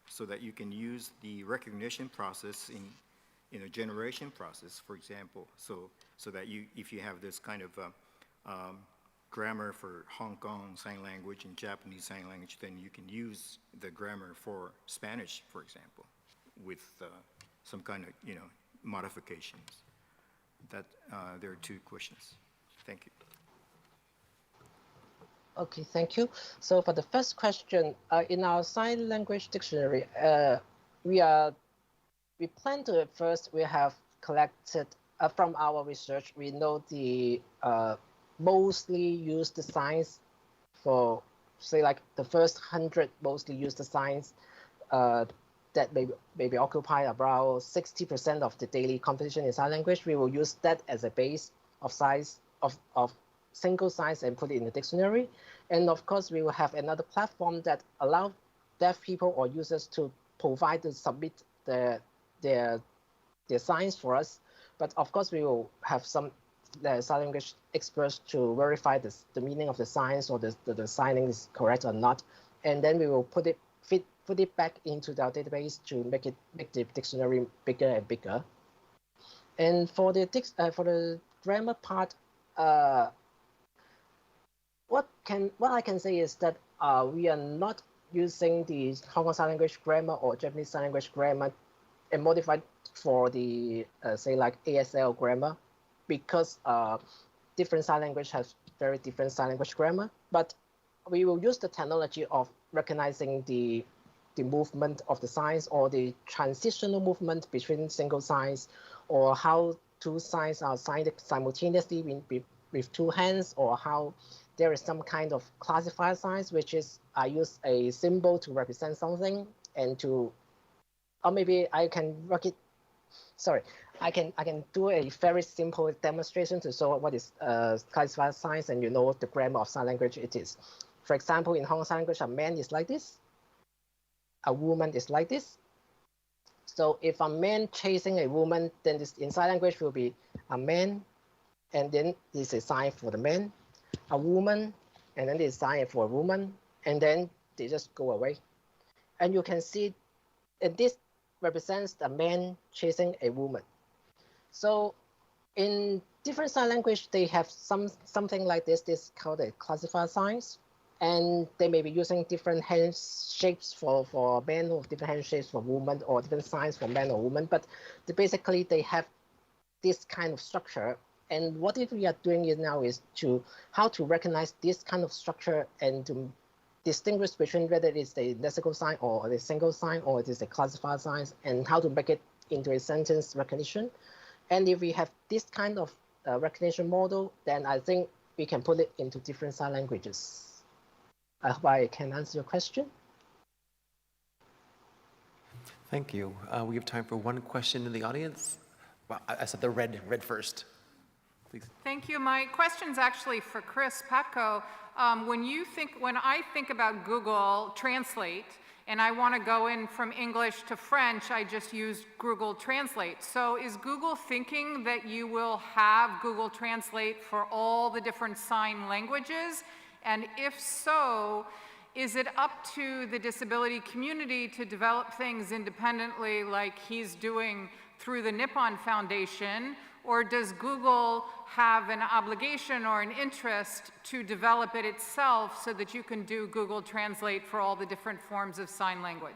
[SPEAKER 6] so that you can use the recognition process in a generation process, for example, so that if you have this kind of grammar for Hong Kong sign language and Japanese sign language, then you can use the grammar for Spanish, for example, with some kind of modifications. That there are two questions. Thank you.
[SPEAKER 11] Okay, thank you. So for the first question, in our sign language dictionary, we plan to first we have collected from our research. We know the mostly used signs for, say, like the first 100 mostly used signs that maybe occupy about 60% of the daily composition in sign language. We will use that as a base of size of single signs and put it in the dictionary. And of course, we will have another platform that allows deaf people or users to provide to submit their signs for us. But of course, we will have some sign language experts to verify the meaning of the signs, or the signing is correct or not. And then we will put it back into our database to make the dictionary bigger and bigger. And for the grammar part, what I can say is that we are not using the Hong Kong Sign Language grammar or Japanese Sign Language grammar and modified for the say like ASL grammar, because different sign language has very different sign language grammar. But we will use the technology of recognizing the movement of the signs, or the transitional movement between single signs, or how two signs are signed simultaneously with two hands, or how there is some kind of classifier signs, which is I use a symbol to represent something, and or maybe I can work it. Sorry, I can do a very simple demonstration to show what is classifier signs, and the grammar of sign language it is. For example, in Hong Kong Sign Language, a man is like this, a woman is like this. So if a man chasing a woman, then this in sign language will be a man, and then this is a sign for the man, a woman, and then this is a sign for a woman, and then they just go away. And you can see, and this represents a man chasing a woman. So in different sign language, they have something like this. This is called a classifier signs, and they may be using different hand shapes for men, or different hand shapes for women, or different signs for men or women. But basically, they have this kind of structure. And what we are doing now is how to recognize this kind of structure and to distinguish between whether it's a lexical sign or a single sign or it is a classifier sign, and how to make it into a sentence recognition. And if we have this kind of recognition model, then I think we can put it into different sign languages. I hope I can answer your question.
[SPEAKER 1] Thank you. We have time for one question in the audience. Well, I said the red first. Please.
[SPEAKER 12] Thank you. My question's actually for Chris Patko. When I think about Google Translate and I want to go in from English to French, I just use Google Translate. So is Google thinking that you will have Google Translate for all the different sign languages? And if so, is it up to the disability community to develop things independently like he's doing through the Nippon Foundation? Or does Google have an obligation or an interest to develop it itself so that you can do Google Translate for all the different forms of sign language?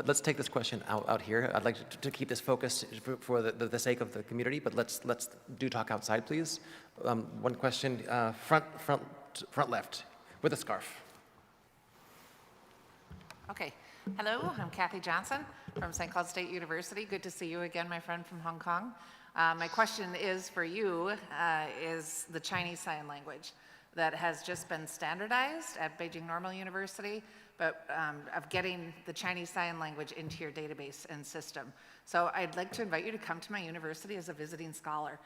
[SPEAKER 1] Let's take this question out here. I'd like to keep this focused for the sake of the community, but let's do talk outside, please. One question, front left, with a scarf.
[SPEAKER 13] Okay. Hello, I'm Kathy Johnson from St. Cloud State University. Good to see you again, my friend from Hong Kong. My question is for you, is the Chinese Sign Language that has just been standardized at Beijing Normal University, but of getting the Chinese Sign Language into your database and system. So I'd like to invite you to come to my university as a visiting scholar.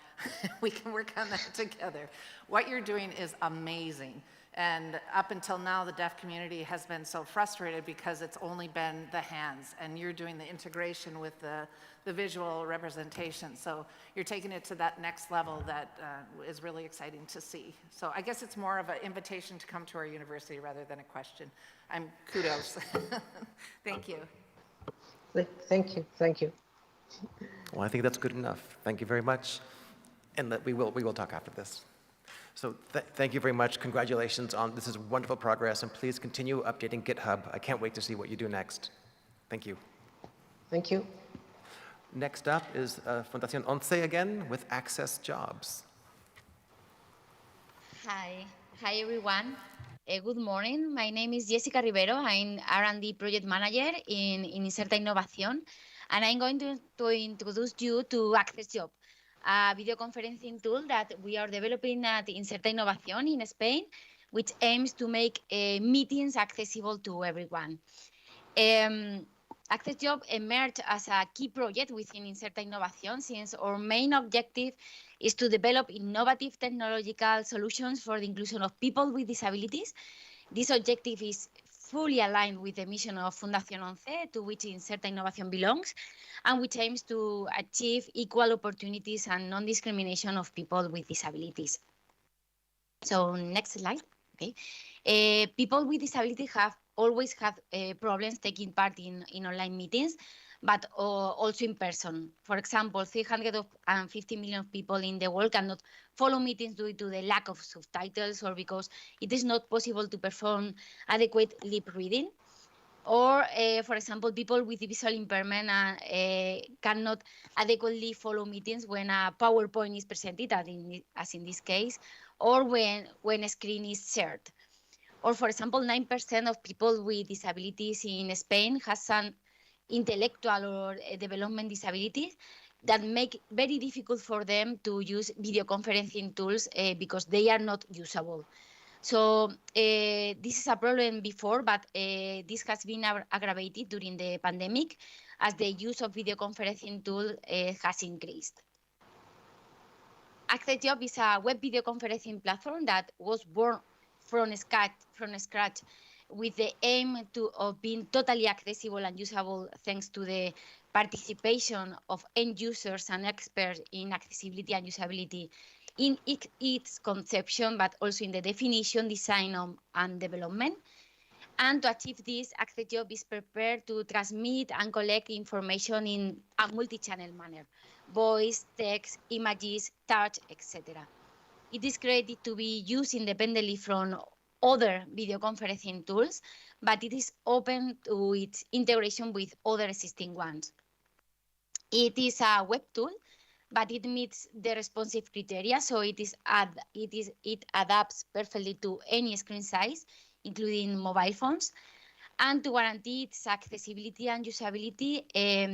[SPEAKER 13] We can work on that together. What you're doing is amazing. And up until now, the deaf community has been so frustrated because it's only been the hands, and you're doing the integration with the visual representation. So you're taking it to that next level that is really exciting to see. So I guess it's more of an invitation to come to our university rather than a question. Kudos. Thank you.
[SPEAKER 11] Thank you. Thank you.
[SPEAKER 1] Well, I think that's good enough. Thank you very much. And that we will talk after this. So thank you very much. Congratulations on this is wonderful progress, and please continue updating GitHub. I can't wait to see what you do next. Thank you.
[SPEAKER 11] Thank you.
[SPEAKER 1] Next up is Fundación 11 again with Access Jobs.
[SPEAKER 14] Hi everyone. Good morning. My name is Jesica Rivero. I'm R&D project manager in Inserta Innovación, and I'm going to introduce you to Access Job, a video conferencing tool that we are developing at Inserta Innovación in Spain, which aims to make meetings accessible to everyone. Access Job emerged as a key project within Inserta Innovación since our main objective is to develop innovative technological solutions for the inclusion of people with disabilities. This objective is fully aligned with the mission of Fundación 11, to which Inserta Innovación belongs, and which aims to achieve equal opportunities and non-discrimination of people with disabilities. So next slide. Okay. People with disability have always had problems taking part in online meetings, but also in person. For example, 350 million people in the world cannot follow meetings due to the lack of subtitles or because it is not possible to perform adequate lip reading. Or, for example, people with visual impairment cannot adequately follow meetings when a PowerPoint is presented, as in this case, or when a screen is shared. Or, for example, 9% of people with disabilities in Spain has some intellectual or development disabilities that make very difficult for them to use video conferencing tools because they are not usable. So this is a problem before, but this has been aggravated during the pandemic as the use of video conferencing tool has increased. Access Job is a web video conferencing platform that was born from scratch with the aim of being totally accessible and usable thanks to the participation of end users and experts in accessibility and usability in its conception, but also in the definition, design, and development. And to achieve this, Access Job is prepared to transmit and collect information in a multi-channel manner: voice, text, images, touch, etc. It is created to be used independently from other video conferencing tools, but it is open to its integration with other existing ones. It is a web tool but it meets the responsive criteria, so it adapts perfectly to any screen size, including mobile phones. And to guarantee its accessibility and usability,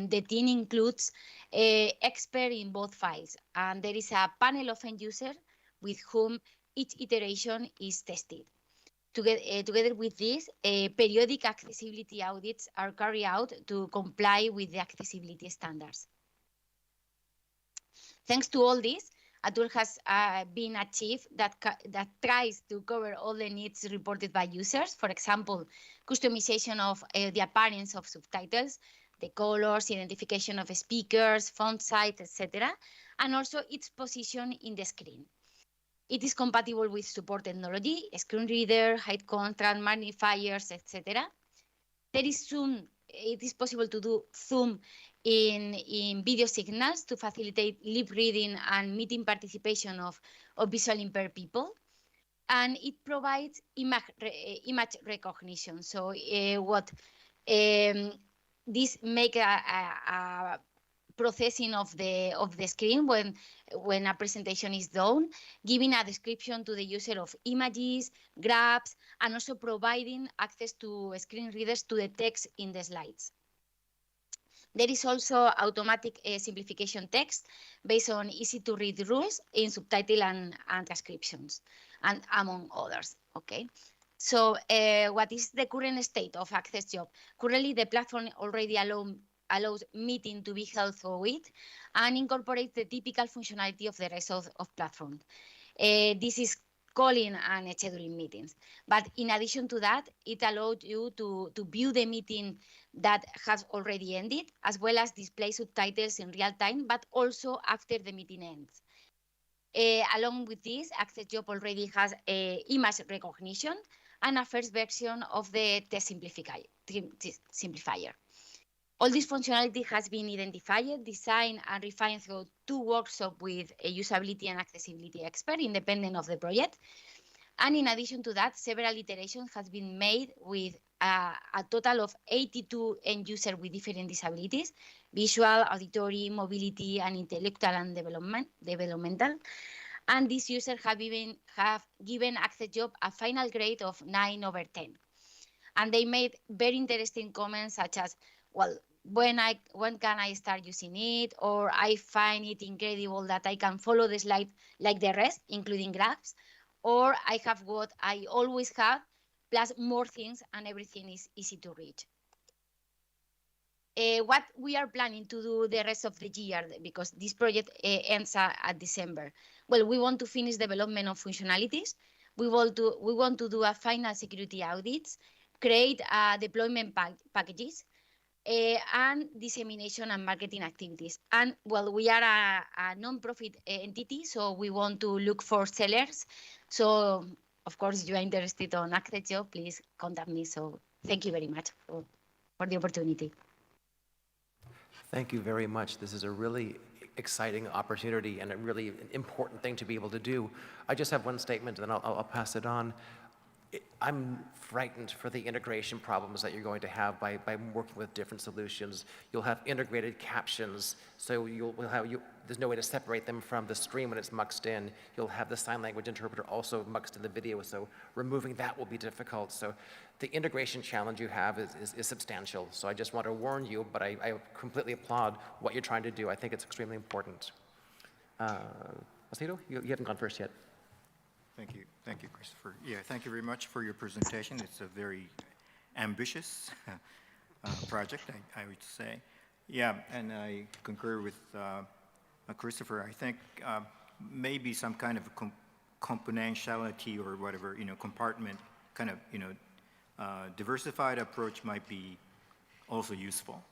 [SPEAKER 14] the team includes experts in both files, and there is a panel of end users with whom each iteration is tested. Together with this, periodic accessibility audits are carried out to comply with the accessibility standards. Thanks to all this, a tool has been achieved that tries to cover all the needs reported by users. For example, customization of the appearance of subtitles, the colors, identification of speakers, font size, etc., and also its position in the screen. It is compatible with support technology, screen reader, high contrast, magnifiers, etc. It is possible to do zoom in video signals to facilitate lip reading and meeting participation of visually impaired people. And it provides image recognition. So this make a processing of the screen when a presentation is done, giving a description to the user of images, graphs, and also providing access to screen readers to the text in the slides. There is also automatic simplification text based on easy-to-read rules in subtitle and transcriptions, and among others. Okay. So what is the current state of Access Job? Currently, the platform already allows meeting to be held through it and incorporates the typical functionality of the rest of platform. This is calling and scheduling meetings. But in addition to that, it allows you to view the meeting that has already ended, as well as display subtitles in real time, but also after the meeting ends. Along with this, Access Job already has image recognition and a first version of the text simplifier. All this functionality has been identified, designed, and refined through 2 workshops with a usability and accessibility expert, independent of the project. And in addition to that, several iterations have been made with a total of 82 end users with different disabilities: visual, auditory, mobility, and intellectual and developmental. And these users have given Access Job a final grade of 9/10. And they made very interesting comments such as, well, when can I start using it? Or I find it incredible that I can follow the slide like the rest, including graphs. Or I have what I always have, plus more things, and everything is easy to read. What we are planning to do the rest of the year, because this project ends at December. Well, we want to finish development of functionalities. We want to do a final security audits, create deployment packages, and dissemination and marketing activities. And well, we are a non-profit entity, so we want to look for sellers. So of course, if you are interested on Access Job, please contact me. So thank you very much for the opportunity.
[SPEAKER 1] Thank you very much. This is a really exciting opportunity and a really important thing to be able to do. I just have one statement, and then I'll pass it on. I'm frightened for the integration problems that you're going to have by working with different solutions. You'll have integrated captions, so there's no way to separate them from the stream when it's muxed in. You'll have the sign language interpreter also muxed in the video, so removing that will be difficult. So the integration challenge you have is substantial. So I just want to warn you, but I completely applaud what you're trying to do. I think it's extremely important. Masahito, you haven't gone first yet.
[SPEAKER 6] Thank you, Christopher. Yeah, thank you very much for your presentation. It's a very ambitious project, I would say. Yeah, and I concur with Christopher. I think maybe some kind of componentiality or whatever, compartment kind of, diversified approach might be also useful.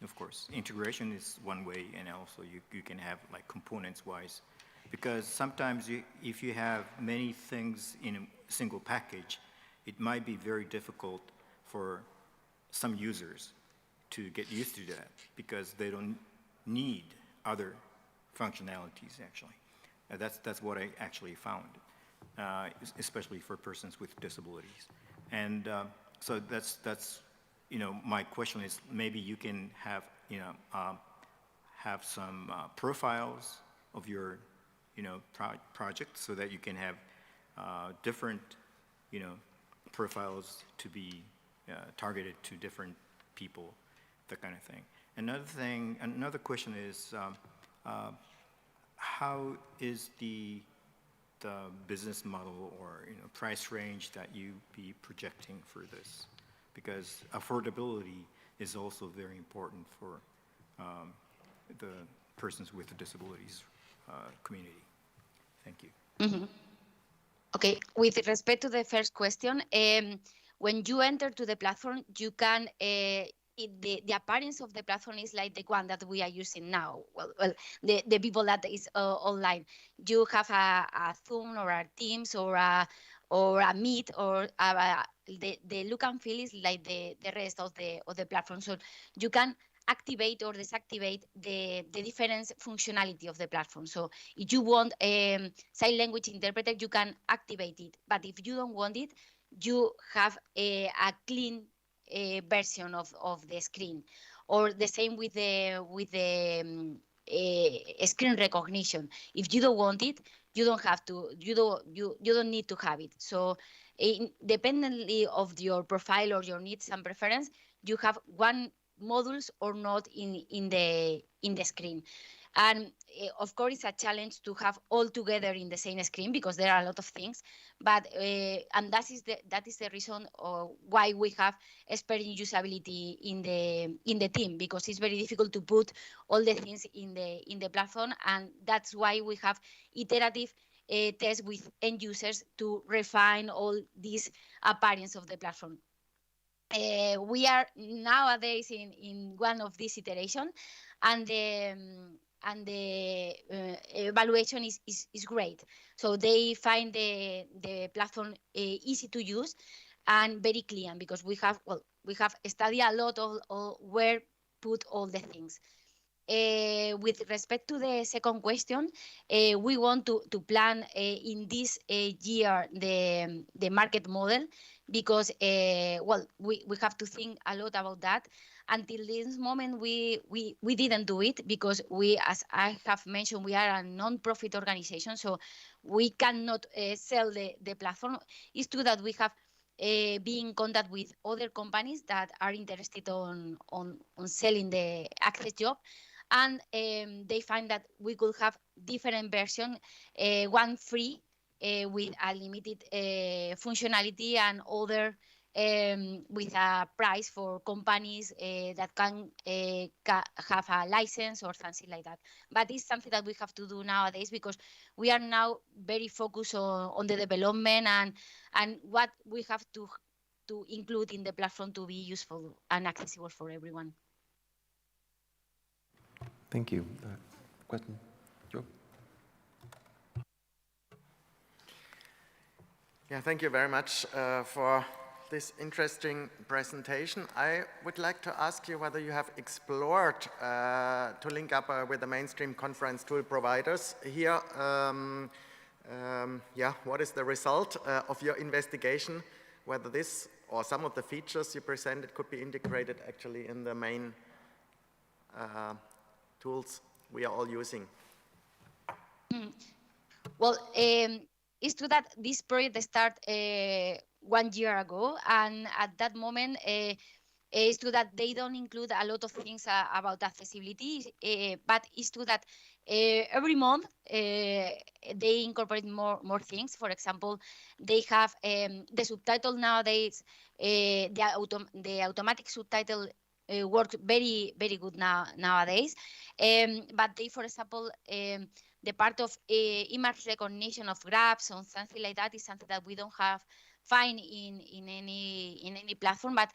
[SPEAKER 6] Of course, integration is one way, and also you can have like components-wise. Because sometimes if you have many things in a single package, it might be very difficult for some users to get used to that because they don't need other functionalities, actually. That's what I actually found, especially for persons with disabilities. And so that's my question is maybe you can have, have some profiles of your, project, so that you can have different, profiles to be targeted to different people, that kind of thing. Another question is, how is the business model or price range that you be projecting for this? Because affordability is also very important for the persons with disabilities community. Thank you.
[SPEAKER 14] Mm-hmm. Okay, with respect to the first question, when you enter to the platform, you can, the appearance of the platform is like the one that we are using now. Well, the people that is online. You have a Zoom or a Teams or a Meet, or the look and feel is like the rest of the platform. So you can activate or deactivate the different functionality of the platform. So if you want a sign language interpreter, you can activate it. But if you don't want it, you have a clean version of the screen. Or the same with the screen recognition. If you don't want it, you don't have to. You don't need to have it. So independently of your profile or your needs and preference, you have one modules or not in the screen. And of course, it's a challenge to have all together in the same screen, because there are a lot of things. But and that is the reason why we have expert in usability in the team, because it's very difficult to put all the things in the platform, and that's why we have iterative tests with end users to refine all these appearance of the platform. We are nowadays in one of these iterations, and the evaluation is great. So they find the platform easy to use and very clear, because we have studied a lot of where put all the things. With respect to the second question, we want to plan in this year the market model, because we have to think a lot about that. Until this moment, we didn't do it, because we, as I have mentioned, we are a non-profit organization, so we cannot sell the platform. It's true that we have been in contact with other companies that are interested on selling the access job, and they find that we could have different versions, one free with a limited functionality, and other with a price for companies that can have a license or something like that. But it's something that we have to do nowadays, because we are now very focused on the development and what we have to include in the platform to be useful and accessible for everyone.
[SPEAKER 1] Thank you. Question, Joe?
[SPEAKER 4] Yeah, thank you very much for this interesting presentation. I would like to ask you whether you have explored to link up with the mainstream conference tool providers here. What is the result of your investigation? Whether this or some of the features you presented could be integrated actually in the main tools we are all using.
[SPEAKER 14] Well, it's true that this project started 1 year ago, and at that moment, it's true that they don't include a lot of things about accessibility, but it's true that every month they incorporate more things. For example, they have the subtitle nowadays, the automatic subtitle works very, very good nowadays. But they, for example, the part of image recognition of graphs or something like that is something that we don't find in any platform. But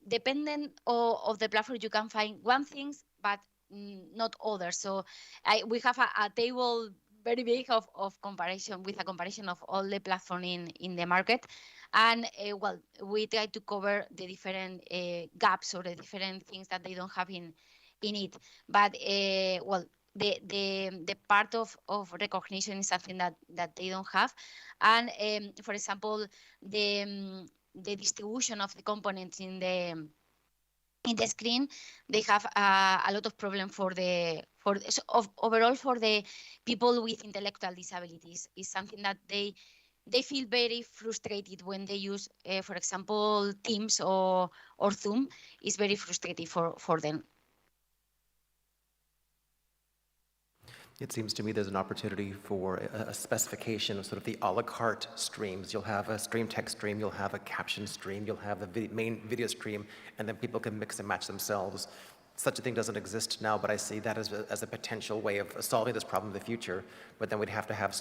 [SPEAKER 14] dependent of the platform, you can find one thing, but not others. So we have a table very big of comparison, with a comparison of all the platform in the market. And we try to cover the different gaps or the different things that they don't have in it. But the part of recognition is something that they don't have. And for example, the distribution of the components in in the screen, they have a lot of problem overall for the people with intellectual disabilities. It's something that they feel very frustrated when they use, for example, Teams or Zoom. It's very frustrating for them.
[SPEAKER 1] It seems to me there's an opportunity for a specification of sort of the a la carte streams. You'll have a stream text stream, you'll have a caption stream, you'll have the main video stream, and then people can mix and match themselves. Such a thing doesn't exist now, but I see that as a potential way of solving this problem in the future. But then we'd have to have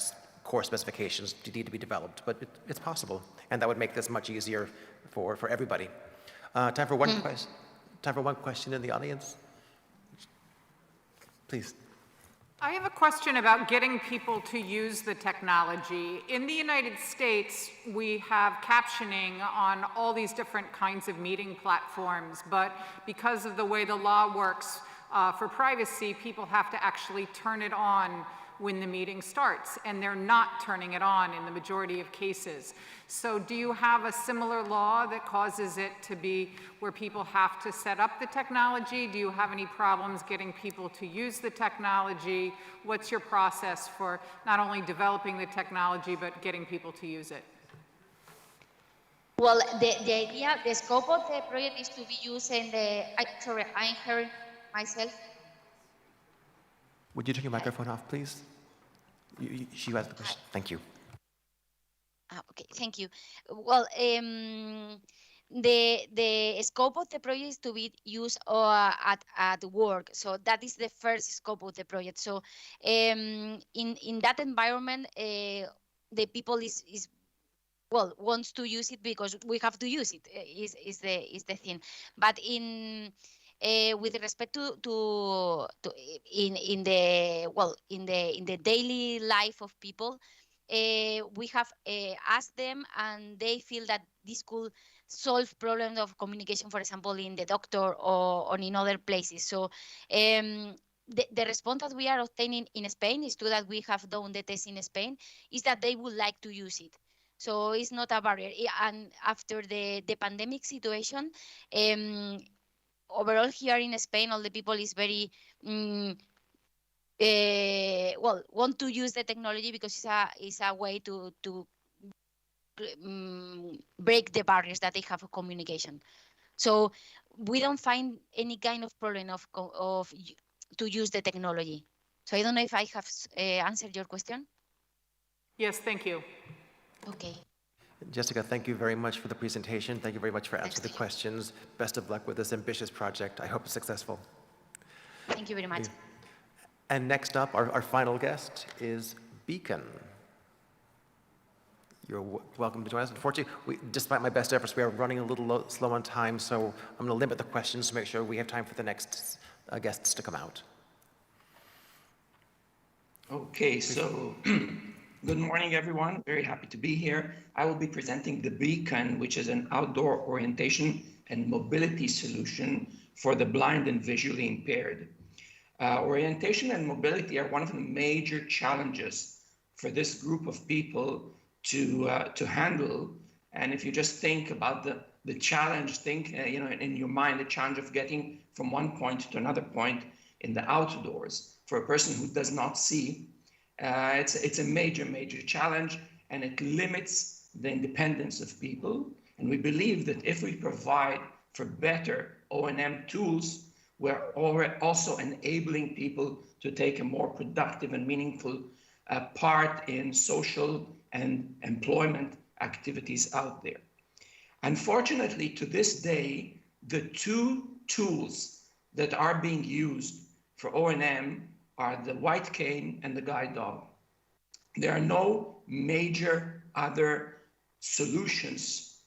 [SPEAKER 1] core specifications to need to be developed. But it's possible, and that would make this much easier for everybody. Time for one question. Time for one question in the audience. Please.
[SPEAKER 12] I have a question about getting people to use the technology. In the United States, we have captioning on all these different kinds of meeting platforms, but because of the way the law works for privacy, people have to actually turn it on when the meeting starts, and they're not turning it on in the majority of cases. So do you have a similar law that causes it to be where people have to set up the technology? Do you have any problems getting people to use the technology? What's your process for not only developing the technology, but getting people to use it?
[SPEAKER 14] Well, the idea, the scope of the project is to be used in the, sorry, I'm hearing myself.
[SPEAKER 1] Would you turn your microphone off, please? She asked the question. Thank you.
[SPEAKER 14] Okay, thank you. Well, the scope of the project is to be used at work. So that is the first scope of the project. So in that environment, the people wants to use it because we have to use it. Is the thing. But with respect to in the daily life of people, we have asked them, and they feel that this could solve problems of communication, for example, in the doctor or in other places. So the response that we are obtaining in Spain is true that we have done the test in Spain, is that they would like to use it. So it's not a barrier. And after the pandemic situation, overall here in Spain, all the people is very want to use the technology because it's a way to break the barriers that they have of communication. So we don't find any kind of problem of to use the technology. So I don't know if I have answered your question.
[SPEAKER 12] Yes, thank you.
[SPEAKER 14] Okay.
[SPEAKER 1] Jessica, thank you very much for the presentation. Thank you very much for answering the questions. Best of luck with this ambitious project. I hope it's successful.
[SPEAKER 14] Thank you very much.
[SPEAKER 1] And next up, our final guest is Beacon. You're welcome to join us. Unfortunately, despite my best efforts, we are running a little slow on time, so I'm going to limit the questions to make sure we have time for the next guests to come out.
[SPEAKER 15] Okay, so good morning, everyone. Very happy to be here. I will be presenting the Beacon, which is an outdoor orientation and mobility solution for the blind and visually impaired. Orientation and mobility are one of the major challenges for this group of people to handle. And if you just think about the challenge, in your mind, the challenge of getting from one point to another point in the outdoors for a person who does not see, it's a major challenge, and it limits the independence of people. And we believe that if we provide for better O&M tools, we're also enabling people to take a more productive and meaningful part in social and employment activities out there. Unfortunately, to this day, the two tools that are being used for O&M are the white cane and the guide dog. There are no major other solutions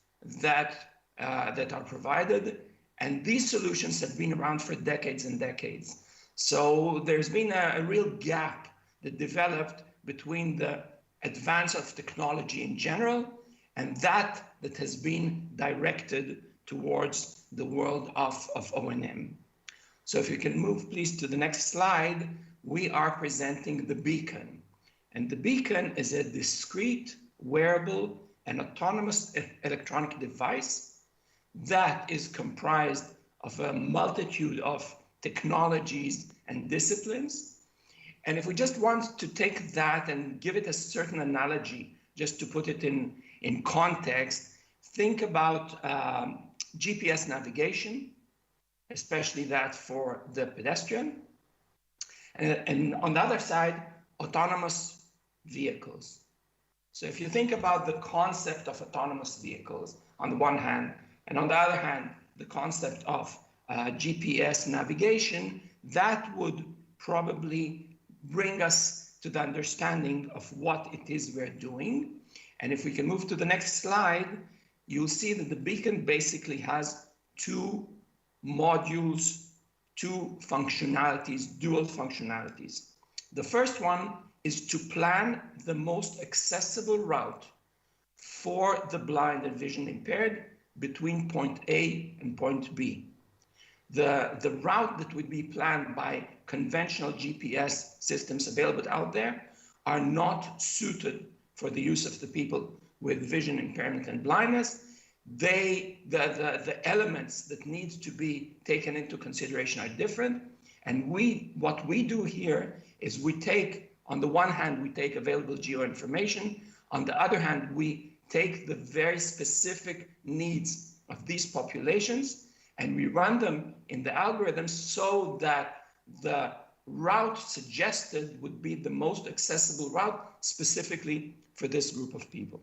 [SPEAKER 15] that are provided, and these solutions have been around for decades and decades. So there's been a real gap that developed between the advance of technology in general and that has been directed towards the world of O&M. So if you can move please to the next slide, we are presenting the Beacon. And the Beacon is a discrete, wearable, and autonomous electronic device that is comprised of a multitude of technologies and disciplines. And if we just want to take that and give it a certain analogy, just to put it in context, think about GPS navigation, especially that for the pedestrian. And on the other side, autonomous vehicles. So if you think about the concept of autonomous vehicles on the one hand, and on the other hand, the concept of GPS navigation, that would probably bring us to the understanding of what it is we're doing. And if we can move to the next slide, you'll see that the beacon basically has two modules, two functionalities, dual functionalities. The first one is to plan the most accessible route for the blind and vision impaired between point A and point B. The route that would be planned by conventional GPS systems available out there are not suited for the use of the people with vision impairment and blindness. The elements that need to be taken into consideration are different. And what we do here is we take, on the one hand, we take available geo information. On the other hand, we take the very specific needs of these populations and we run them in the algorithms so that the route suggested would be the most accessible route specifically for this group of people.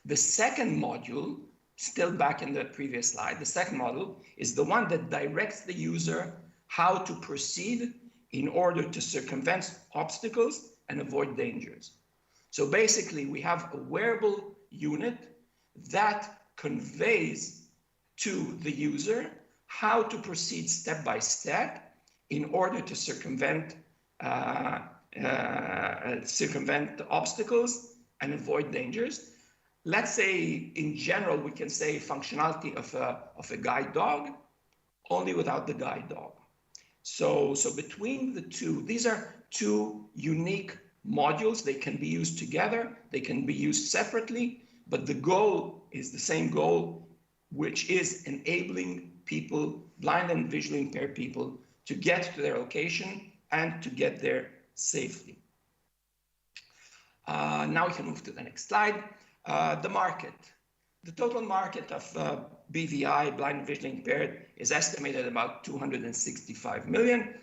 [SPEAKER 15] The second module, still back in the previous slide, the second module is the one that directs the user how to proceed in order to circumvent obstacles and avoid dangers. So basically, we have a wearable unit that conveys to the user how to proceed step by step in order to circumvent obstacles and avoid dangers. Let's say, in general, we can say functionality of a guide dog, only without the guide dog. So between the two, these are two unique modules. They can be used together, they can be used separately, but the goal is the same goal, which is enabling people, blind and visually impaired people, to get to their location and to get there safely. Now we can move to the next slide. The market. The total market of BVI, blind and visually impaired, is estimated at about 265 million.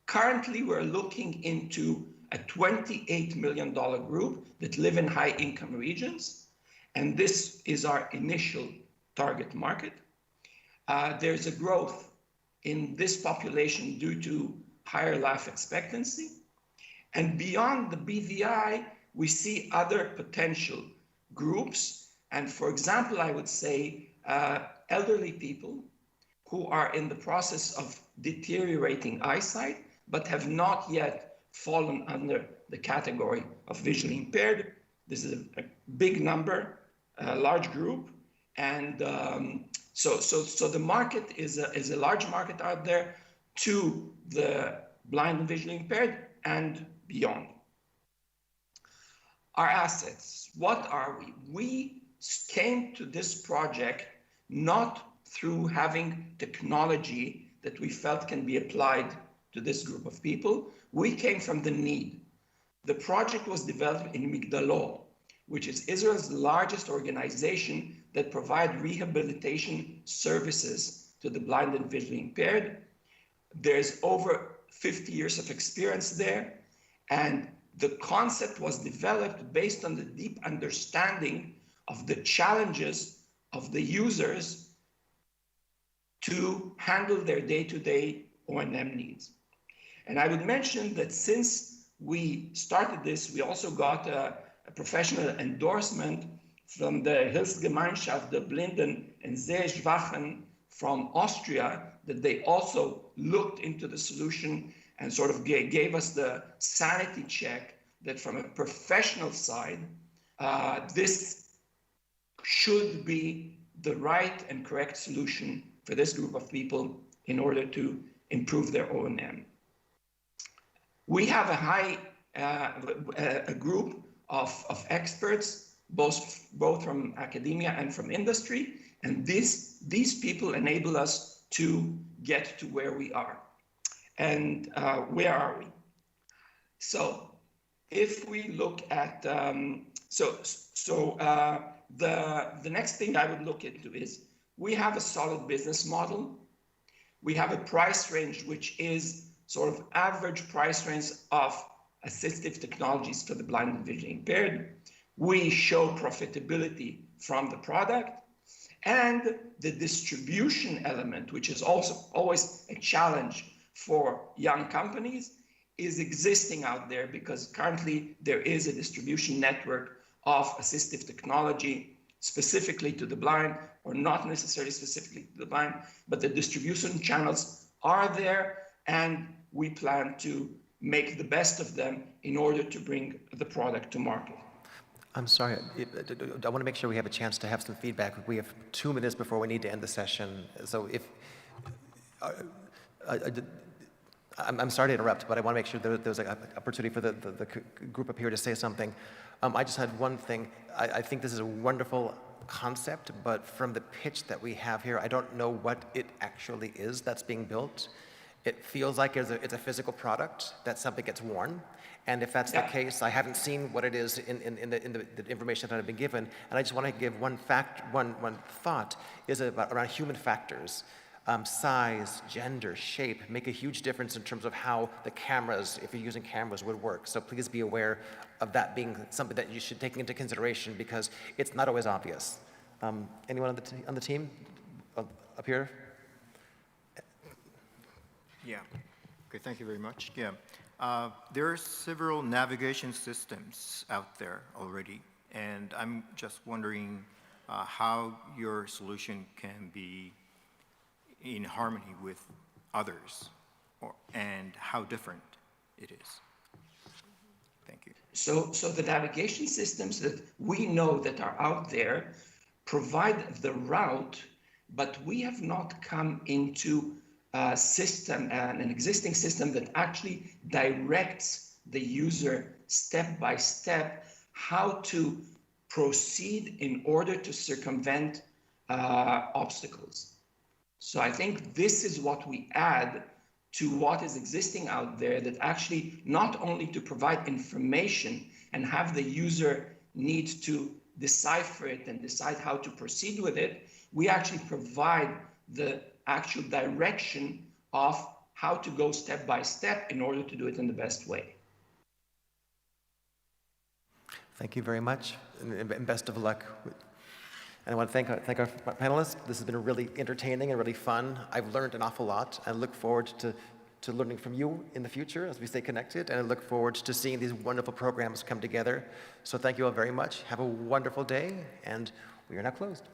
[SPEAKER 15] Currently, we're looking into a $28 million group that live in high income regions. And this is our initial target market. There's a growth in this population due to higher life expectancy. And beyond the BVI, we see other potential groups. And for example, I would say elderly people who are in the process of deteriorating eyesight, but have not yet fallen under the category of visually impaired. This is a big number, a large group. And so the market is a large market out there to the blind and visually impaired and beyond. Our assets, what are we? We came to this project not through having technology that we felt can be applied to this group of people. We came from the need. The project was developed in Migdal, which is Israel's largest organization that provides rehabilitation services to the blind and visually impaired. There's over 50 years of experience there, and the concept was developed based on the deep understanding of the challenges of the users to handle their day-to-day O&M needs. And I would mention that since we started this, we also got a professional endorsement from the Hilfsgemeinschaft der Blinden and Sehschwachen from Austria, that they also looked into the solution and sort of gave us the sanity check that from a professional side, this should be the right and correct solution for this group of people in order to improve their O&M. We have a group of experts, both from academia and from industry, and these people enable us to get to where we are. And where are we? So if we look at, the next thing I would look into is we have a solid business model. We have a price range, which is sort of average price range of assistive technologies for the blind and visually impaired. We show profitability from the product, and the distribution element, which is also always a challenge for young companies, is existing out there because currently there is a distribution network of assistive technology specifically to the blind, or not necessarily specifically to the blind, but the distribution channels are there, and we plan to make the best of them in order to bring the product to market.
[SPEAKER 1] I'm sorry, I want to make sure we have a chance to have some feedback. We have 2 minutes before we need to end the session. So if, I'm sorry to interrupt, but I want to make sure there's an opportunity for the group up here to say something. I just had one thing. I think this is a wonderful concept, but from the pitch that we have here, I don't know what it actually is that's being built. It feels like it's a physical product that something gets worn. And if that's the case, I haven't seen what it is in the information that I've been given. And I just want to give one thought is about around human factors. Size, gender, shape make a huge difference in terms of how the cameras, if you're using cameras, would work. So please be aware of that being something that you should take into consideration because it's not always obvious. Anyone on the team up here?
[SPEAKER 6] Yeah. Okay, thank you very much. Yeah. There are several navigation systems out there already, and I'm just wondering how your solution can be in harmony with others, and how different it is. Thank you.
[SPEAKER 15] So the navigation systems that we know that are out there provide the route, but we have not come into a system, an existing system that actually directs the user step by step how to proceed in order to circumvent obstacles. So I think this is what we add to what is existing out there, that actually not only to provide information and have the user need to decipher it and decide how to proceed with it, we actually provide the actual direction of how to go step by step in order to do it in the best way.
[SPEAKER 1] Thank you very much, and best of luck. And I want to thank our panelists. This has been really entertaining and really fun. I've learned an awful lot. I look forward to learning from you in the future as we stay connected, and I look forward to seeing these wonderful programs come together. So thank you all very much. Have a wonderful day, and we are now closed.